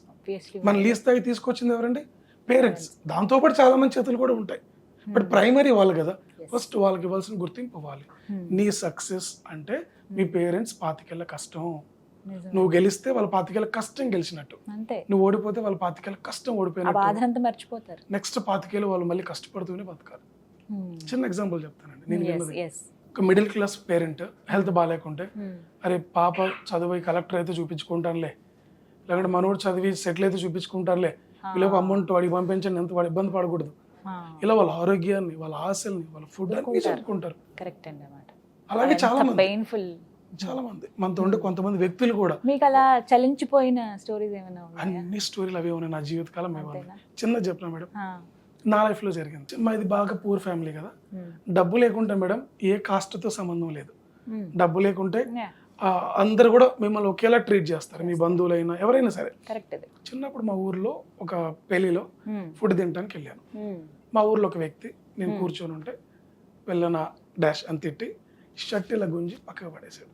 మన లీజ్ తాగి తీసుకొచ్చింది ఎవరండి? పేరెంట్స్. దాంతోపాటు చాలా మంది చేతులు కూడా ఉంటాయి, బట్ ప్రైమరీ వాళ్ళు కదా. ఫస్ట్ వాళ్ళకి ఇవ్వాల్సిన గుర్తింపు ఇవ్వాలి. నీ సక్సెస్ అంటే మీ పేరెంట్స్ 25 ఏళ్ల కష్టం, నువ్వు గెలిస్తే వాళ్ళ 25 ఏళ్ల కష్టం గెలిచినట్టు, నువ్వు ఓడిపోతే వాళ్ళ 25 ఏళ్ల కష్టం ఓడిపోయినట్టు, మర్చిపోతారు. నెక్స్ట్ 25 ఏళ్ళు వాళ్ళు మళ్ళీ కష్టపడుతూనే బతకాలి. చిన్న ఎగ్జాంపుల్ చెప్తానండి. నేను ఒక మిడిల్ క్లాస్ పేరెంట్, హెల్త్ బాగాలేకుంటే అరే పాప చదివి కలెక్టర్ అయితే చూపించుకుంటానులే, లేకుంటే మనోడు చదివి సెటిల్ అయితే చూపించుకుంటానులే వీళ్ళకి అమౌంట్ వాడికి పంపించండి ఎంత వాడు ఇబ్బంది పడకూడదు, ఇలా వాళ్ళ ఆరోగ్యాన్ని, వాళ్ళ ఆశల్ని, వాళ్ళ ఫుడ్ అన్ని చెప్పుకుంటారు. కరెక్ట్ అండి అన్నమాట. అలాగే చాలా మంది పెయిన్ఫుల్ చాలా మంది మనతో ఉండే కొంతమంది వ్యక్తులు కూడా. మీకు అలా చలించిపోయిన స్టోరీస్ ఏమైనా ఉన్నాయా? అన్ని స్టోరీలు అవే ఉన్నాయి నా జీవితకాలం. చిన్న చెప్పిన మేడం, నా లైఫ్లో జరిగింది. మాది బాగా పూర్ ఫ్యామిలీ కదా, డబ్బు లేకుంటే మేడం ఏ కాస్ట్తో సంబంధం లేదు. డబ్బు లేకుంటే అందరు కూడా మిమ్మల్ని ఒకేలా ట్రీట్ చేస్తారు, మీ బంధువులైనా ఎవరైనా సరే. చిన్నప్పుడు మా ఊర్లో ఒక పెళ్లిలో ఫుడ్ తినడానికి వెళ్ళాను. మా ఊర్లో ఒక వ్యక్తి, నేను కూర్చొని ఉంటే వెళ్ళన డాష్ అని తిట్టి షర్ట్ ఇలా గుంజి పక్కకు పడేసాడు.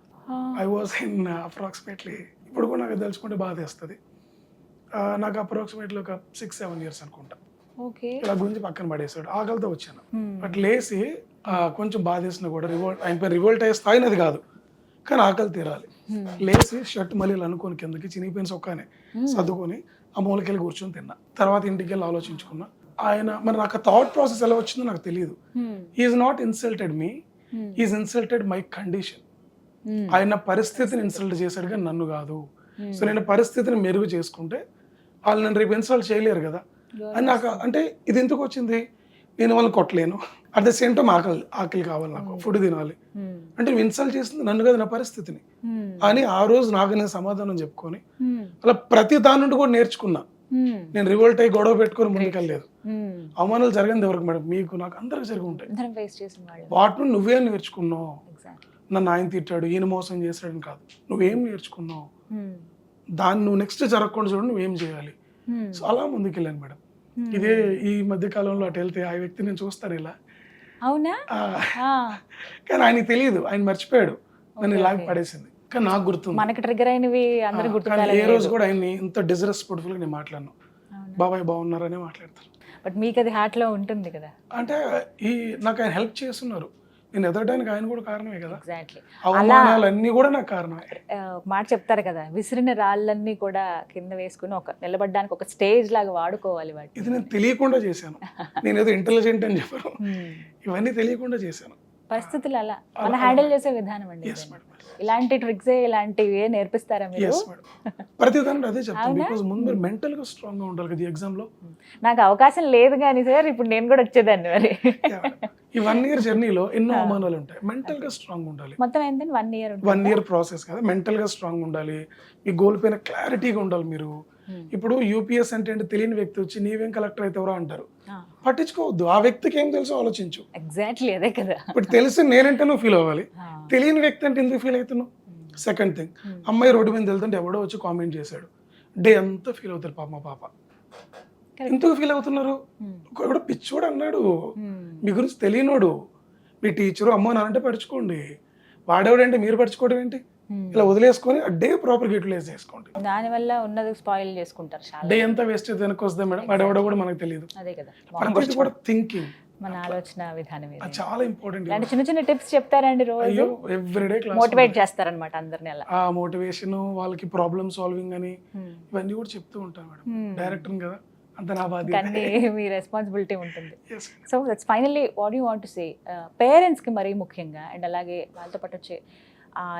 ఐ వాజ్ ఇన్ అప్రాక్సిమేట్లీ, ఇప్పుడు కూడా నాకు తెలుసుకుంటే బాధ వేస్తుంది, నాకు అప్రాక్సిమేట్లీ ఒక 6-7 years అనుకుంటా. ఇలా గుంజి పక్కన పడేసాడు. ఆకలితో వచ్చాను, బట్ లేచి కొంచెం బాధ వేసినా కూడా ఆయన రివోల్ట్ అయ్యే స్థాయిని అది కాదు, కానీ ఆకలి తీరాలి. లేచి షర్ట్ మళ్ళీ ఇలా అనుకోని కిందకి చినిగిపోయిన సొక్కానే సర్దుకొని ఆ మూలకెళ్ళి కూర్చొని తిన్నా. తర్వాత ఇంటికి వెళ్ళి ఆలోచించుకున్నా, ఆయన మరి నాకు ఆ థాట్ ప్రాసెస్ ఎలా వచ్చిందో నాకు తెలియదు. Is not insulted me, is insulted my condition. ఆయన పరిస్థితిని ఇన్సల్ట్ చేశాడు కానీ నన్ను కాదు. సో నేను పరిస్థితిని మెరుగు చేసుకుంటే వాళ్ళు నన్ను రేపు ఇన్సల్ట్ చేయలేరు కదా అని నాకు. అంటే ఇది ఎందుకు వచ్చింది, నేను వాళ్ళని కొట్టలేను, అట్ ద సేమ్ టైం ఆకలి కావాలి, నాకు ఫుడ్ తినాలి అంటే నువ్వు ఇన్సల్ట్ చేసింది నన్ను కాదు నా పరిస్థితిని అని ఆ రోజు నాకు నేను సమాధానం చెప్పుకొని అలా ప్రతి దాని నుండి కూడా నేర్చుకున్నా. నేను రివోల్ట్ అయ్యి గొడవ పెట్టుకొని ముందుకెళ్ళలేదు. అవమానాలు జరగదు ఎవరికి మేడం, మీకు నాకు అందరికి జరిగి ఉంటాయి. వాటిని నువ్వే నేర్చుకున్నావు. నన్ను ఆయన తిట్టాడు, ఈయన మోసం చేశాడని కాదు, నువ్వేం నేర్చుకున్నావు, దాన్ని నువ్వు నెక్స్ట్ జరగకుండా చూడు నువ్వేం చేయాలి. సో అలా ముందుకెళ్ళాను మేడం. ఇదే ఈ మధ్య కాలంలో అటు వెళ్తే ఆ వ్యక్తి నేను చూస్తాను ఇలా, అవునా, కానీ ఆయనకి తెలియదు, ఆయన మర్చిపోయాడు, నన్ను ఇలాగ పడేసింది. కానీ నాకు గుర్తుంది, మనకి ట్రిగ్గర్ అయినవి అందరూ గుర్తుండాలి. ఏ రోజు కూడా ఆయన్ని ఇంత డిస్రెస్పెక్ట్ఫుల్ గా నేను మాట్లాడను, బాబాయ్ బాగున్నారనే మాట్లాడతాను. బట్ మీకు అది హార్ట్ లో ఉంటుంది కదా. అంటే నాకు ఆయన హెల్ప్ చేస్తున్నారు, నేను ఎదగడానికి ఆయన కూడా కారణమే కదా. ఎగ్జాక్ట్లీ, అవమానాలన్నీ కూడా నాకు కారణమే. మాట చెప్తారు కదా, విసిరిన రాళ్ళన్నీ కూడా కింద వేసుకుని ఒక నిలబడడానికి ఒక స్టేజ్ లాగా వాడుకోవాలి వాటి. ఇది నేను తెలియకుండా చేశాను, నేను ఏదో ఇంటెలిజెంట్ అని చెప్పాను, ఇవన్నీ తెలియకుండా చేశాను. పరిస్థితులు అలా మనం హ్యాండిల్ చేసే విధానం అండి. ఇలాంటి ట్రిక్స్ ఇలాంటివి నేర్పిస్తారా మీరు? ప్రతి దాంట్లో అదే చెప్తాను, బికాజ్ ముందు మెంటల్ గా స్ట్రాంగ్ గా ఉండాలి కదా. ఎగ్జామ్ లో నాకు అవకాశం లేదు కానీ సార్, ఇప్పుడు నేను కూడా వచ్చేదాన్ని. మరి ఈ 1 year జర్నీలో ఎన్నో అవమానాలు ఉంటాయి, మెంటల్ గా స్ట్రాంగ్ ఉండాలి. మొత్తం ఏంటంటే 1 year ప్రాసెస్ కదా, మెంటల్ గా స్ట్రాంగ్ ఉండాలి, మీ గోల్ పైన క్లారిటీగా ఉండాలి మీరు. ఇప్పుడు యూపీఎస్ అంటే తెలియని వ్యక్తి వచ్చి నీవేం కలెక్టర్ అవుతావరా అంటారు, పట్టించుకోవద్దు, ఆ వ్యక్తికి ఏం తెలుసో ఆలోచించు. ఎగ్జాక్ట్లీ అదే కదా. ఇప్పుడు తెలిసి నేనంటే నువ్వు ఫీల్ అవ్వాలి, తెలియని వ్యక్తి అంటే ఎందుకు ఫీల్ అవుతున్నావు. సెకండ్ థింగ్, అమ్మాయి రోడ్డు మీద వెళ్తుంటే ఎవడో వచ్చి కామెంట్ చేశాడు, డే అంతా ఫీల్ అవుతారు పాప. మా పాప ఎందుకు ఫీల్ అవుతున్నారు, ఒకడు పిచ్చోడు అన్నాడు, మీ గురించి తెలియనోడు, మీ టీచరు అమ్మో నానంటే పడుచుకోండి, వాడేవాడంటే మీరు పడుచుకోవడం ఏంటి, ఇలా వదిలేసుకొని ఆ డే ప్రాపర్గా యూటిలైజ్ చేసుకోండి. దానివల్ల ఉన్నది స్పాయిల్ చేసుకుంటారు. డే అంతా వేస్ట్ అయితే వెనక్కి వస్తుంది మేడం, వాడేవాడో కూడా మనకు తెలియదు. అదే కదా, ప్రతిదీ కూడా థింకింగ్, మన ఆలోచన విధానం చాలా ఇంపార్టెంట్. చిన్న చిన్న టిప్స్ చెప్తారండి రోజు, ఎవ్రీడే క్లాస్ మోటివేట్ చేస్తారనమాట అందరిని. అలా ఆ మోటివేషన్, వాళ్ళకి ప్రాబ్లమ్ సాల్వింగ్ అని ఇవన్నీ కూడా చెప్తూ ఉంటాను మేడం. డైరెక్టర్ కదా, అంత నా బాధ్యత, కానీ మీ రెస్పాన్సిబిలిటీ ఉంటుంది. So that's finally what you want to say parents కి మరీ ముఖ్యంగా, అండ్ అలాగే వాళ్ళతో పాటు వచ్చే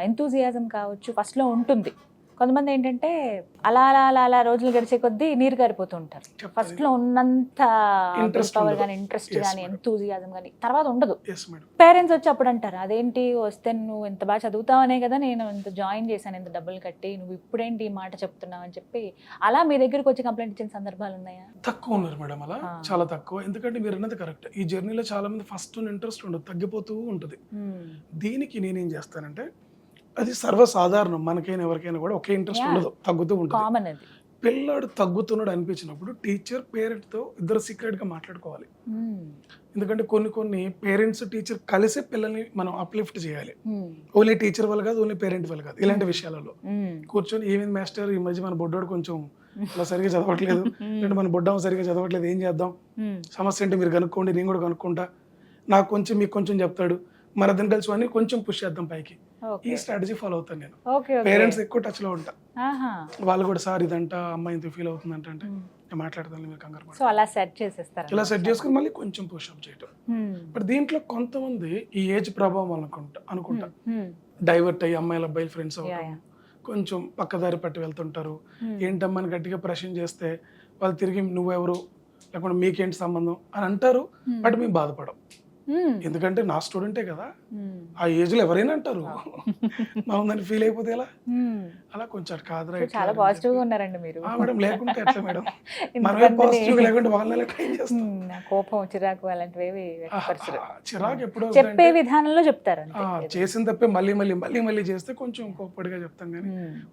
ఎంతూజియాజం కావచ్చు ఫస్ట్లో ఉంటుంది. కొంతమంది ఏంటంటే అలా అలా అలా అలా రోజులు గడిచే కొద్దీ నీరు గారిపోతూ ఉంటారు. ఫస్ట్లో ఉన్నంత పవర్ కానీ ఇంట్రెస్ట్ కానీ ఎంతూజియాజం కానీ తర్వాత ఉండదు. పేరెంట్స్ వచ్చి అప్పుడు అంటారు, అదేంటి వస్తే నువ్వు ఎంత బాగా చదువుతావనే కదా నేను ఇంత జాయిన్ చేశాను, ఎంత డబ్బులు కట్టి, నువ్వు ఇప్పుడేంటి ఈ మాట చెప్తున్నావు అని చెప్పి అలా మీ దగ్గరకు వచ్చి కంప్లైంట్ ఇచ్చిన సందర్భాలు ఉన్నాయా? తక్కువ ఉన్నారు మేడం, అలా చాలా తక్కువ. ఎందుకంటే మీరు అన్నది కరెక్ట్, ఈ జర్నీలో చాలా మంది ఫస్ట్ ఇంట్రెస్ట్ ఉండదు, తగ్గిపోతూ ఉంటుంది. దీనికి నేనేం చేస్తానంటే, అది సర్వసాధారణం, మనకైనా ఎవరికైనా కూడా ఒకే ఇంట్రెస్ట్ ఉండదు, తగ్గుతూ ఉంటుంది. పిల్లాడు తగ్గుతున్నాడు అనిపించినప్పుడు టీచర్ పేరెంట్తో ఇద్దరు సీక్రెట్గా మాట్లాడుకోవాలి. ఎందుకంటే కొన్ని పేరెంట్స్ టీచర్ కలిసి పిల్లల్ని మనం అప్లిఫ్ట్ చేయాలి. ఓన్లీ టీచర్ వల్ల కాదు, ఓన్లీ పేరెంట్ వల్ల కాదు. ఇలాంటి విషయాలలో కూర్చొని ఏమేమి మాస్టర్ ఈ మధ్య మన బొడ్డోడు కొంచెం అలా సరిగా చదవట్లేదు, అంటే మన బొడ్డమ్మ సరిగా చదవట్లేదు, ఏం చేద్దాం, సమస్య అంటే మీరు కనుక్కోండి, నేను కూడా కనుక్కుంటా, నాకు కొంచెం మీకు కొంచెం చెప్తాడు, మన అర్థం కలిసి అని కొంచెం పుష్ చేద్దాం పైకి. ఈ స్ట్రాటజీ ఫాలో అవుతాను నేను. పేరెంట్స్ ఎక్కువ టచ్ లో ఉంటా, వాళ్ళు కూడా సార్ ఇదంట అమ్మాయి ఇంత ఫీల్ అవుతుందంట అంటే నేను మాట్లాడతాను, మీరు కంగారు పడతారు. అలా సెట్ చేసేస్తారు, ఇలా సెట్ చేసుకుని మళ్ళీ కొంచెం పుష్ అప్ చేయటం. బట్ దీంట్లో కొంతమంది ఈ ఏజ్ ప్రభావం అనుకుంటా డైవర్ట్ అయ్యి అమ్మాయిల అబ్బాయిల ఫ్రెండ్స్ అవుతారు, కొంచెం పక్కదారి పట్టి వెళ్తుంటారు. ఏంటమ్మని గట్టిగా ప్రశ్న చేస్తే వాళ్ళు తిరిగి నువ్వెవరు లేకుంటే మీకేంటి సంబంధం అని అంటారు. బట్ మేము బాధపడం, ఎందుకంటే నా స్టూడెంటే కదా, ఆ ఏజ్ లో ఎవరైనా అంటారు. మా ఉందని ఫీల్ అయిపోతే ఎలా, అలా కొంచెం కాదురా చాలా పాజిటివ్ గా ఉన్నారండి మీరు. మేడం లేకుంటే ఎట్లా మేడం, మనమే పాజిటివ్ లేకుంటే వాళ్ళని ట్రైన్ చేస్తాం. కోపం, చిరాకు అలాంటివి చిరాకు ఎప్పుడో చెప్పే విధానంలో చెప్తారు. చేసిన తప్పే మళ్ళీ మళ్ళీ మళ్ళీ మళ్ళీ చేస్తే కొంచెం కోప్పడిగా చెప్తాం, కానీ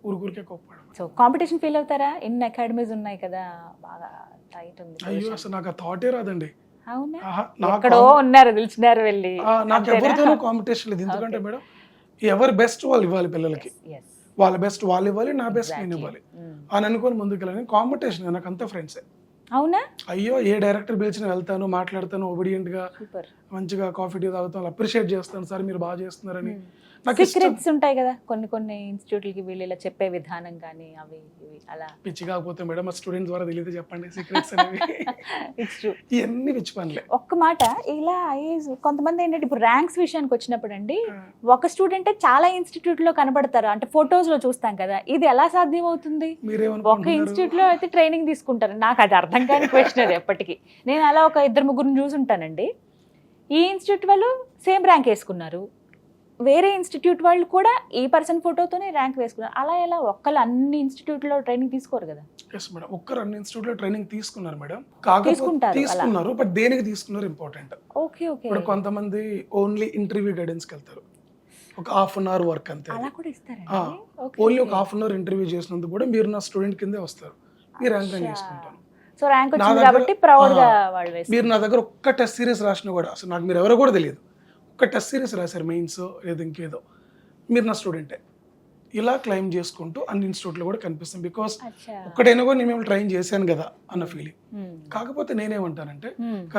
ఊరికే కోప్పడం. సో కాంపిటీషన్ ఫీల్ అవుతారా? ఎన్ని అకాడమీస్ ఉన్నాయి కదా, బాగా టైట్ ఉంది. అయ్యో అసలు నాకు ఆ థాటే రాదండి. అవునా, నాకు ఎక్కడో ఉన్నారు పిలిచినారు వెళ్ళి. నాకు ఎవరితోనూ కాంపిటీషన్ లేదు, ఎందుకంటే మేడం ఎవరి బెస్ట్ వాళ్ళు ఇవ్వాలి పిల్లలకి, వాళ్ళ బెస్ట్ వాళ్ళు ఇవ్వాలి, నా బెస్ట్ నేను ఇవ్వాలి అని అనుకోని ముందుకెళ్ళని. కాంపిటీషన్ నాకు అంతా ఫ్రెండ్సే. అవునా, అయ్యో ఏ డైరెక్టర్ పిలిచిన వెళ్తాను, మాట్లాడతాను, ఒబిడియంట్ గా మంచిగా కాఫీ టీ తాగుతాను, అప్రిషియేట్ చేస్తాను, సార్ మీరు బాగా చేస్తున్నారని. సీక్రెట్స్ ఉంటాయి కదా కొన్ని కొన్ని ఇన్స్టిట్యూట్లకి వీళ్ళు ఇలా చెప్పే విధానం కానీ అవి ఇవి అలా. పిచ్చి కాకపోతే మేడం మా స్టూడెంట్ ద్వారా తెలియదు చెప్పండి సీక్రెట్స్ అనేవి. ఇవన్నీ పిచ్చి పనులే. ఒక్క మాట, ఇలా ఐఏఎస్ కొంతమంది ఏంటంటే ఇప్పుడు ర్యాంక్స్ విషయానికి వచ్చినప్పుడు అండి, ఒక స్టూడెంటే చాలా ఇన్స్టిట్యూట్ లో కనబడతారు, అంటే ఫొటోస్ లో చూస్తాం కదా, ఇది ఎలా సాధ్యం అవుతుంది? ఒక ఇన్స్టిట్యూట్ లో అయితే ట్రైనింగ్ తీసుకుంటారు, నాకు అది అర్థం కాని క్వశ్చన్ అది ఎప్పటికీ. నేను అలా ఒక 2-3 చూసుంటానండి. ఈ ఇన్స్టిట్యూట్ వాళ్ళు సేమ్ ర్యాంక్ వేసుకున్నారు, వేరే ఇన్స్టిట్యూట్ వాళ్ళు కూడా ఈ పర్సన్ ఫోటోతోనే ర్యాంక్ వేసుకున్నారు. అలా ఎలా ఒక్కళ్ళు అన్ని ఇన్స్టిట్యూట్ లో ట్రైనింగ్ తీసుకోరు కదా? ఎస్ మేడం, ఒక్కరు అన్ని ఇన్స్టిట్యూట్ లో ట్రైనింగ్ తీసుకున్నారు మేడం, తీసుకున్నారు బట్ దేనికి తీసుకున్నారు ఇంపార్టెంట్. Okay okay. ఇప్పుడు కొంతమంది ఓన్లీ ఇంటర్వ్యూ గైడెన్స్ కి వెళ్తారు, ఒక హాఫ్ అన్ అవర్ వర్క్ అంతే. అలా కూడా ఇస్తారా? ఓన్లీ ఒక హాఫ్ అన్ అవర్ ఇంటర్వ్యూ చేసినందుకు కూడా మీరు నా స్టూడెంట్ కిందే వస్తారు, మీరు ర్యాంక్ అని చేసుకుంటాను. సో ర్యాంక్ వచ్చింది కాబట్టి ప్రౌడ్ గా వాళ్ళు వేస్తారు. మీరు నా దగ్గర ఒక్క టెస్ట్ సిరీస్ రాసినా కూడా అసలు నాకు మీరు ఎవరో కూడా తెలియదు, ఒక టెస్ట్ సిరీస్ రాశారు మెయిన్స్ లేదా ఇంకేదో, మీరు నా స్టూడెంటే, ఇలా క్లెయిమ్ చేసుకుంటూ అన్ని ఇన్స్టిట్యూట్లో కూడా కనిపిస్తాం. బికాస్ ఒక్కటైనా కూడా నేను మిమ్మల్ని ట్రైన్ చేశాను కదా అన్న ఫీలింగ్. కాకపోతే నేనేమంటానంటే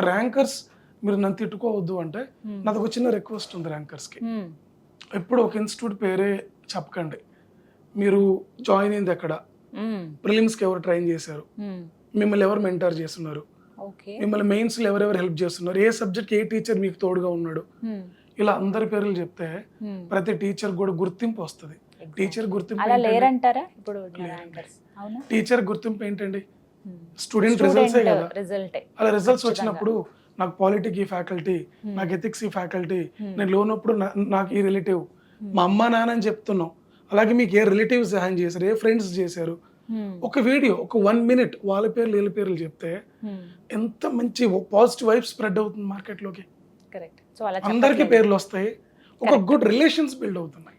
ర్యాంకర్స్ మీరు నన్ను తిట్టుకోవద్దు అంటే నాది ఒక చిన్న రిక్వెస్ట్ ఉంది ర్యాంకర్స్కి, ఎప్పుడు ఒక ఇన్స్టిట్యూట్ పేరే చెప్పకండి, మీరు జాయిన్ అయింది ఎక్కడ, ప్రిలిమ్స్కి ఎవరు ట్రైన్ చేశారు, మిమ్మల్ని ఎవరు మెంటర్ చేస్తున్నారు, మిమ్మల్ని మెయిన్స్లో ఎవరెవరు హెల్ప్ చేస్తున్నారు, ఏ సబ్జెక్ట్ ఏ టీచర్ మీకు తోడుగా ఉన్నాడు, ఇలా అందరి పేర్లు చెప్తే ప్రతి టీచర్ కూడా గుర్తింపు వస్తుంది. టీచర్ గుర్తింపు టీచర్ గుర్తింపు ఏంటండి, స్టూడెంట్ రిజల్ట్సే కదా. అలా రిజల్ట్స్ వచ్చినప్పుడు నాకు పాలిటిక్ ఈ ఫ్యాకల్టీ, నాకు ఎథిక్స్ ఈ ఫ్యాకల్టీ, నేను లోనప్పుడు నాకు ఈ రిలేటివ్, మా అమ్మ నాన్న అని చెప్తున్నాం, అలాగే మీకు ఏ రిలేటివ్స్ సహాయం చేశారు, ఏ ఫ్రెండ్స్ చేశారు, ఒక వీడియో ఒక 1 minute వాళ్ళ పేర్లు వీళ్ళ పేర్లు చెప్తే ఎంత మంచి పాజిటివ్ వైబ్స్ స్ప్రెడ్ అవుతుంది మార్కెట్ లోకి, అందరికి పేర్లు వస్తాయి, ఒక గుడ్ రిలేషన్స్ బిల్డ్ అవుతున్నాయి.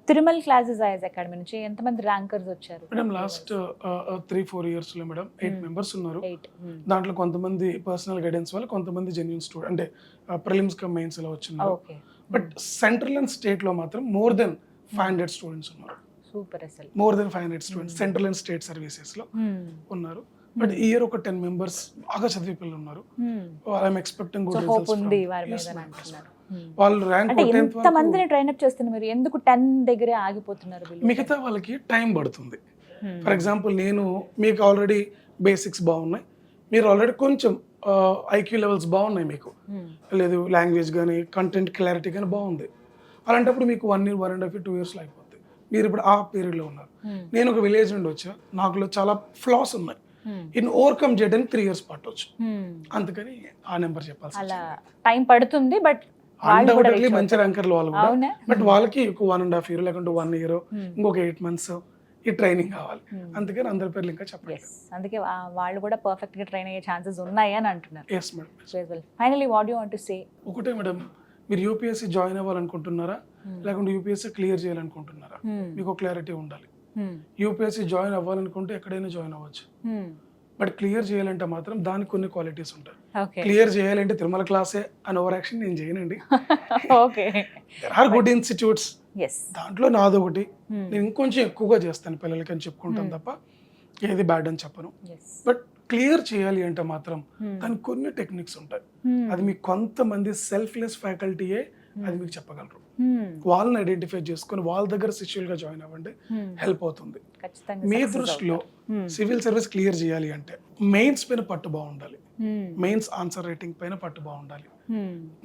తిరుమల క్లాసెస్ ఐఏఎస్ అకాడమీ నుంచి ఎంతమంది ర్యాంకర్స్ వచ్చారు మేడం? లాస్ట్ 3-4 years లో మేడం 8 members ఉన్నారు. దాంట్లో కొంతమంది పర్సనల్ గైడెన్స్ వాళ్ళు, కొంతమంది జెన్యూన్ స్టూడెంట్ అంటే ప్రిలిమ్స్ కమ్ మెయిన్స్ ఇలా వచ్చినారు. బట్ సెంట్రల్ అండ్ స్టేట్ లో మాత్రం మోర్ దెన్ 500 స్టూడెంట్స్ ఉన్నారు. సూపర్, అసలు more than 500 students central and state services లో ఉన్నారు. బట్ ఈ ఇయర్ ఒక 10 members బాగా చదివే పిల్లలు ఉన్నారు. I'm expecting good results. వాళ్ళు ర్యాంక్ ఎంతమందిని ట్రైన్ అప్ చేస్తున్నారు మీరు, ఎందుకు 10 దగ్గరే ఆగిపోతున్నారు? మిగతా వాళ్ళకి టైం పడుతుంది. ఫర్ ఎగ్జాంపుల్ నేను, మీకు ఆల్రెడీ బేసిక్స్ బాగున్నాయి, మీరు ఆల్రెడీ కొంచెం ఐక్యూ లెవెల్స్ బాగున్నాయి, మీకు లేదు లాంగ్వేజ్ కానీ కంటెంట్ క్లారిటీ కానీ బాగుంది, అలాంటప్పుడు మీకు 1 year 1.5 year 2 years లో అయిపోతుంది. మీరు ఇప్పుడు ఆ పీరియడ్లో ఉన్నారు. నేను ఒక విలేజ్ నుండి వచ్చా, నాకులో చాలా ఫ్లాస్ ఉన్నాయి, ఇన్ ఓవర్కమ్ చేయడానికి 3 years పట్టవచ్చు. అందుకని ఆ నెంబర్ చెప్పాలి. అలా టైం పడుతుంది, బట్ అన్డౌటెడ్లీ మంచి ర్యాంకర్లు వాళ్ళు కూడా, బట్ వాళ్ళకి ఒక 1.5 year లేకుంటే 1 year ఇంకొక 8 months ఈ ట్రైనింగ్ కావాలి. అందుకని అందరి పేర్లు ఇంకా చెప్పండి. అందుకే వాళ్ళు కూడా పర్ఫెక్ట్ గా ట్రైన్ అయ్యే ఛాన్సెస్ ఉన్నాయి అని అంటున్నారు. Yes madam. Finally what you want to say? ఒకటే మేడం, మీరు యూపీఎస్సీ జాయిన్ అవ్వాలనుకుంటున్నారా లేకుంటే యూపీఎస్సీ క్లియర్ చేయాలనుకుంటున్నారా, మీకు క్లారిటీ ఉండాలి. యూపీఎస్సీ జాయిన్ అవ్వాలనుకుంటే ఎక్కడైనా జాయిన్ అవ్వచ్చు, బట్ క్లియర్ చేయాలంటే మాత్రం దానికి కొన్ని క్వాలిటీస్ ఉంటాయి. క్లియర్ చేయాలంటే తిరుమల క్లాసే అని ఓవర్ యాక్షన్ నేను చేయనండి. దెర్ ఆర్ గుడ్ ఇన్స్టిట్యూట్స్, దాంట్లో నాదొకటి, నేను ఇంకొంచెం ఎక్కువగా చేస్తాను పిల్లలకి అని చెప్పుకుంటాను తప్ప ఏది బ్యాడ్ అని చెప్పను. బట్ క్లియర్ చేయాలి అంటే మాత్రం దానికి కొన్ని టెక్నిక్స్ ఉంటాయి. అది మీకు కొంతమంది సెల్ఫ్లెస్ ఫ్యాకల్టీయే అది మీకు చెప్పగలరు. వాళ్ళని ఐడెంటిఫై చేసుకుని వాళ్ళ దగ్గర శిష్యులుగా జాయిన్ అవ్వండి, హెల్ప్ అవుతుంది. మీ దృష్టిలో సివిల్ సర్వీస్ క్లియర్ చేయాలి అంటే మెయిన్స్ పైన పట్టు బాగుండాలి, మెయిన్స్ ఆన్సర్ రైటింగ్ పైన పట్టు బాగుండాలి.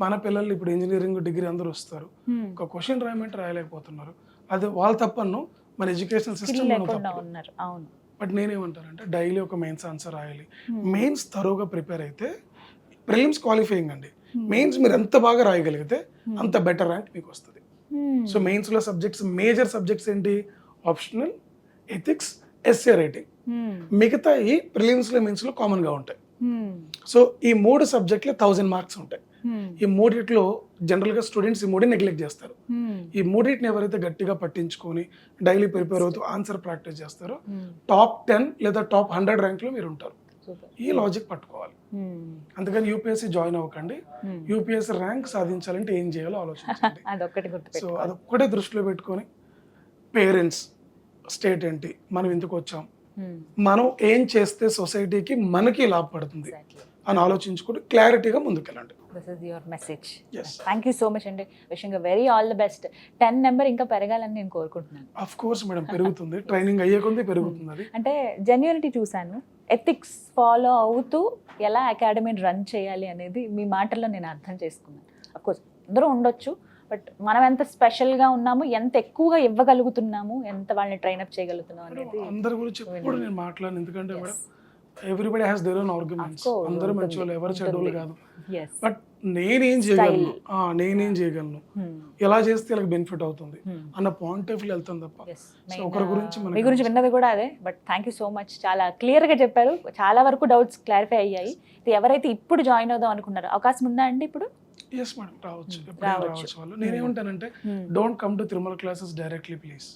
మన పిల్లలు ఇప్పుడు ఇంజనీరింగ్ డిగ్రీ అందరూ వస్తారు, ఒక క్వశ్చన్ రాయమంటే రాయలేకపోతున్నారు. అది వాళ్ళ తప్పను, మన ఎడ్యుకేషన్ సిస్టమ్ బట్ నేనేమంటానంటే డైలీ ఒక మెయిన్స్ ఆన్సర్ రాయాలి. మెయిన్స్ తరోగా ప్రిపేర్ అయితే ప్రిలిమ్స్ క్వాలిఫైయింగ్ అండి. మెయిన్స్ మీరు ఎంత బాగా రాయగలిగితే అంత బెటర్ ర్యాంక్ మీకు వస్తుంది. సో మెయిన్స్లో సబ్జెక్ట్స్, మేజర్ సబ్జెక్ట్స్ ఏంటి? Optional, ethics, essay writing. మిగతా ఈ ప్రిలిమ్స్లో మెయిన్స్లో కామన్గా ఉంటాయి. సో ఈ 3 సబ్జెక్టులు 1000 మార్క్స్ ఉంటాయి. ఈ మూడిట్లో జనరల్గా స్టూడెంట్స్ ఈ మూడు నెగ్లెక్ట్ చేస్తారు. ఈ మూడింటిని ఎవరైతే గట్టిగా పట్టించుకొని డైలీ ప్రిపేర్ అవుతూ ఆన్సర్ ప్రాక్టీస్ చేస్తారో టాప్ 10 లేదా టాప్ 100 ర్యాంక్లో మీరు ఉంటారు. ఈ లాజిక్ పట్టుకోవాలి. అందుకని యూపీఎస్సీ జాయిన్ అవ్వకండి. యూపీఎస్సీ ర్యాంక్ సాధించాలంటే ఏం చేయాలో ఆలోచించండి. సో అదొక్కటే దృష్టిలో పెట్టుకొని పేరెంట్స్, స్టేట్ ఏంటి, మనం ఎందుకు వచ్చాం, మనం ఏం చేస్తే సొసైటీకి మనకి లాభపడుతుంది అని ఆలోచించుకుంటూ క్లారిటీగా ముందుకెళ్ళండి. This is your message. Yes. Thank you so much అండి. Wishing very all the best. 10 number ఇంకా పెరగాలని నేను కోరుకుంటున్నాను. ఆఫ్ కోర్స్ మేడం, పెరుగుతుంది. ట్రైనింగ్ అయ్యే కొద్దీ పెరుగుతుంది. అది అంటే జెన్యూనిటీ చూశాను, ఎథిక్స్ ఫాలో అవుతూ ఎలా అకాడమీని రన్ చేయాలి అనేది మీ మాటల్లో నేను అర్థం చేసుకున్నాను. అఫ్కోర్స్ అందరూ ఉండొచ్చు, బట్ మనం ఎంత స్పెషల్గా ఉన్నాము, ఎంత ఎక్కువగా ఇవ్వగలుగుతున్నాము, ఎంత వాళ్ళని ట్రైన్అప్ చేయగలుగుతున్నాం అనేది అందరి గురించి ఎప్పుడు నేను మాట్లాడను. ఎందుకంటే madam everybody has their own arguments. అందరూ మంచి వాళ్ళు, ఎవరు చెడ్డోళ్ళు కాదు. బట్ నేనేం చేయగలను, ఎలా చేస్తే ఇలా బెనిఫిట్ అవుతుంది అన్న పాయింట్ ఆఫ్ వ్యూ వెళ్తాం తప్ప ఒకరి గురించి మీ గురించి విన్నది కూడా అదే. But thank you so much, చాలా క్లియర్గా చెప్పారు. చాలా వరకు డౌట్స్ క్లారిఫై అయ్యాయి. ఎవరైతే ఇప్పుడు జాయిన్ అవుదాం అనుకున్నారో అవకాశం ఉందా అండి ఇప్పుడు? ఎస్ మేడం, రావచ్చు, రావచ్చు వాళ్ళు. నేనేమంటానంటే don't come to Tirumala classes directly please.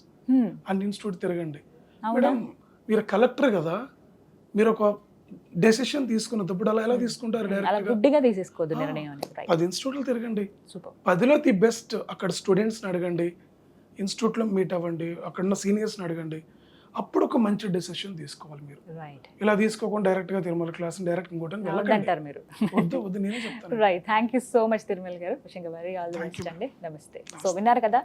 అన్ని ఇన్స్టిట్యూట్ తిరగండి. మేడం మీరు కలెక్టర్ కదా, మీరు ఒక డెసిషన్ తీసుకున్నప్పుడు అలా ఎలా తీసుకుంటారు? గుడ్డిగా తీసేసుకోవద్దు నిర్ణయం. 10 ఇన్స్టిట్యూట్లు తిరగండి, 10లో ది బెస్ట్ అక్కడ స్టూడెంట్స్ని అడగండి, ఇన్స్టిట్యూట్లో మీట్ అవ్వండి, అక్కడ ఉన్న సీనియర్స్ని అడగండి. అప్పుడు ఒక మంచి డెసిషన్ తీసుకోవాలి మీరు. ఇలా తీసుకోకుండా డైరెక్ట్ గా తిరుమల క్లాస్ డైరెక్ట్ ఇంకోటి అంటారు మీరు. వద్దు నేనే చెప్తాను. Right, thank you so much Tirumala garu. Very all the best అండి. నమస్తే. సో విన్నారు కదా,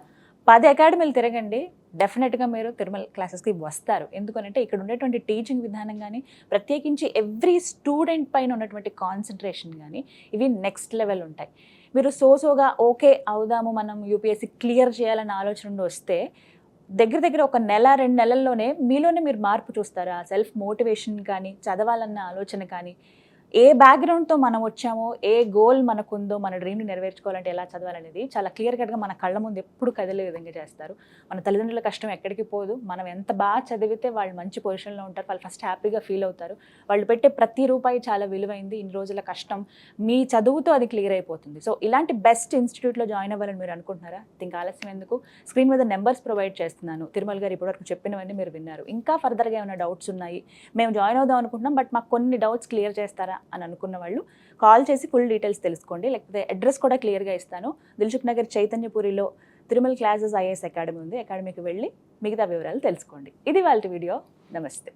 10 అకాడమీలు తిరగండి, డెఫినెట్గా మీరు తిరుమల క్లాసెస్కి వస్తారు. ఎందుకంటే ఇక్కడ ఉండేటువంటి టీచింగ్ విధానం కానీ, ప్రత్యేకించి ఎవ్రీ స్టూడెంట్ పైన ఉన్నటువంటి కాన్సన్ట్రేషన్ కానీ ఇవి నెక్స్ట్ లెవెల్ ఉంటాయి. మీరు సోగా ఓకే అవుదాము, మనం యూపీఎస్సీ క్లియర్ చేయాలన్న ఆలోచన వస్తే దగ్గర ఒక నెల 2 నెలల్లోనే మీలోనే మీరు మార్పు చూస్తారు. ఆ సెల్ఫ్ మోటివేషన్ కానీ, చదవాలన్న ఆలోచన కానీ, ఏ బ్యాక్గ్రౌండ్తో మనం వచ్చామో, ఏ గోల్ మనకుందో, మన డ్రీమ్ని నెరవేర్చుకోవాలంటే ఎలా చదవాలనేది చాలా క్లియర్ కట్గా మన కళ్ళ ముందు ఎప్పుడు కదిలే విధంగా చేస్తారు. మన తల్లిదండ్రుల కష్టం ఎక్కడికి పోదు. మనం ఎంత బాగా చదివితే వాళ్ళు మంచి పొజిషన్లో ఉంటారు, వాళ్ళు ఫస్ట్ హ్యాపీగా ఫీల్ అవుతారు. వాళ్ళు పెట్టే ప్రతి రూపాయి చాలా విలువైంది. ఇన్ని రోజుల కష్టం మీ చదువుతో అది క్లియర్ అయిపోతుంది. సో ఇలాంటి బెస్ట్ ఇన్స్టిట్యూట్లో జాయిన్ అవ్వాలని మీరు అనుకుంటున్నారా? ఇంకా ఆలస్యం ఎందుకు? స్క్రీన్ మీద నెంబర్స్ ప్రొవైడ్ చేస్తున్నాను. తిరుమల గారు ఇప్పటివరకు చెప్పినవన్నీ మీరు విన్నారు. ఇంకా ఫర్దర్గా ఏమైనా డౌట్స్ ఉన్నాయి, మేము జాయిన్ అవుదాం అనుకుంటున్నాం బట్ మాకు కొన్ని డౌట్స్ క్లియర్ చేస్తారా అని అనుకున్న వాళ్ళు కాల్ చేసి ఫుల్ డీటెయిల్స్ తెలుసుకోండి. లేకపోతే అడ్రస్ కూడా క్లియర్గా ఇస్తాను. దిల్సుఖ్ నగర్ చైతన్యపురిలో తిరుమల క్లాసెస్ ఐఏఎస్ అకాడమీ ఉంది. అకాడమీకి వెళ్ళి మిగతా వివరాలు తెలుసుకోండి. ఇది వాళ్ళ వీడియో. నమస్తే.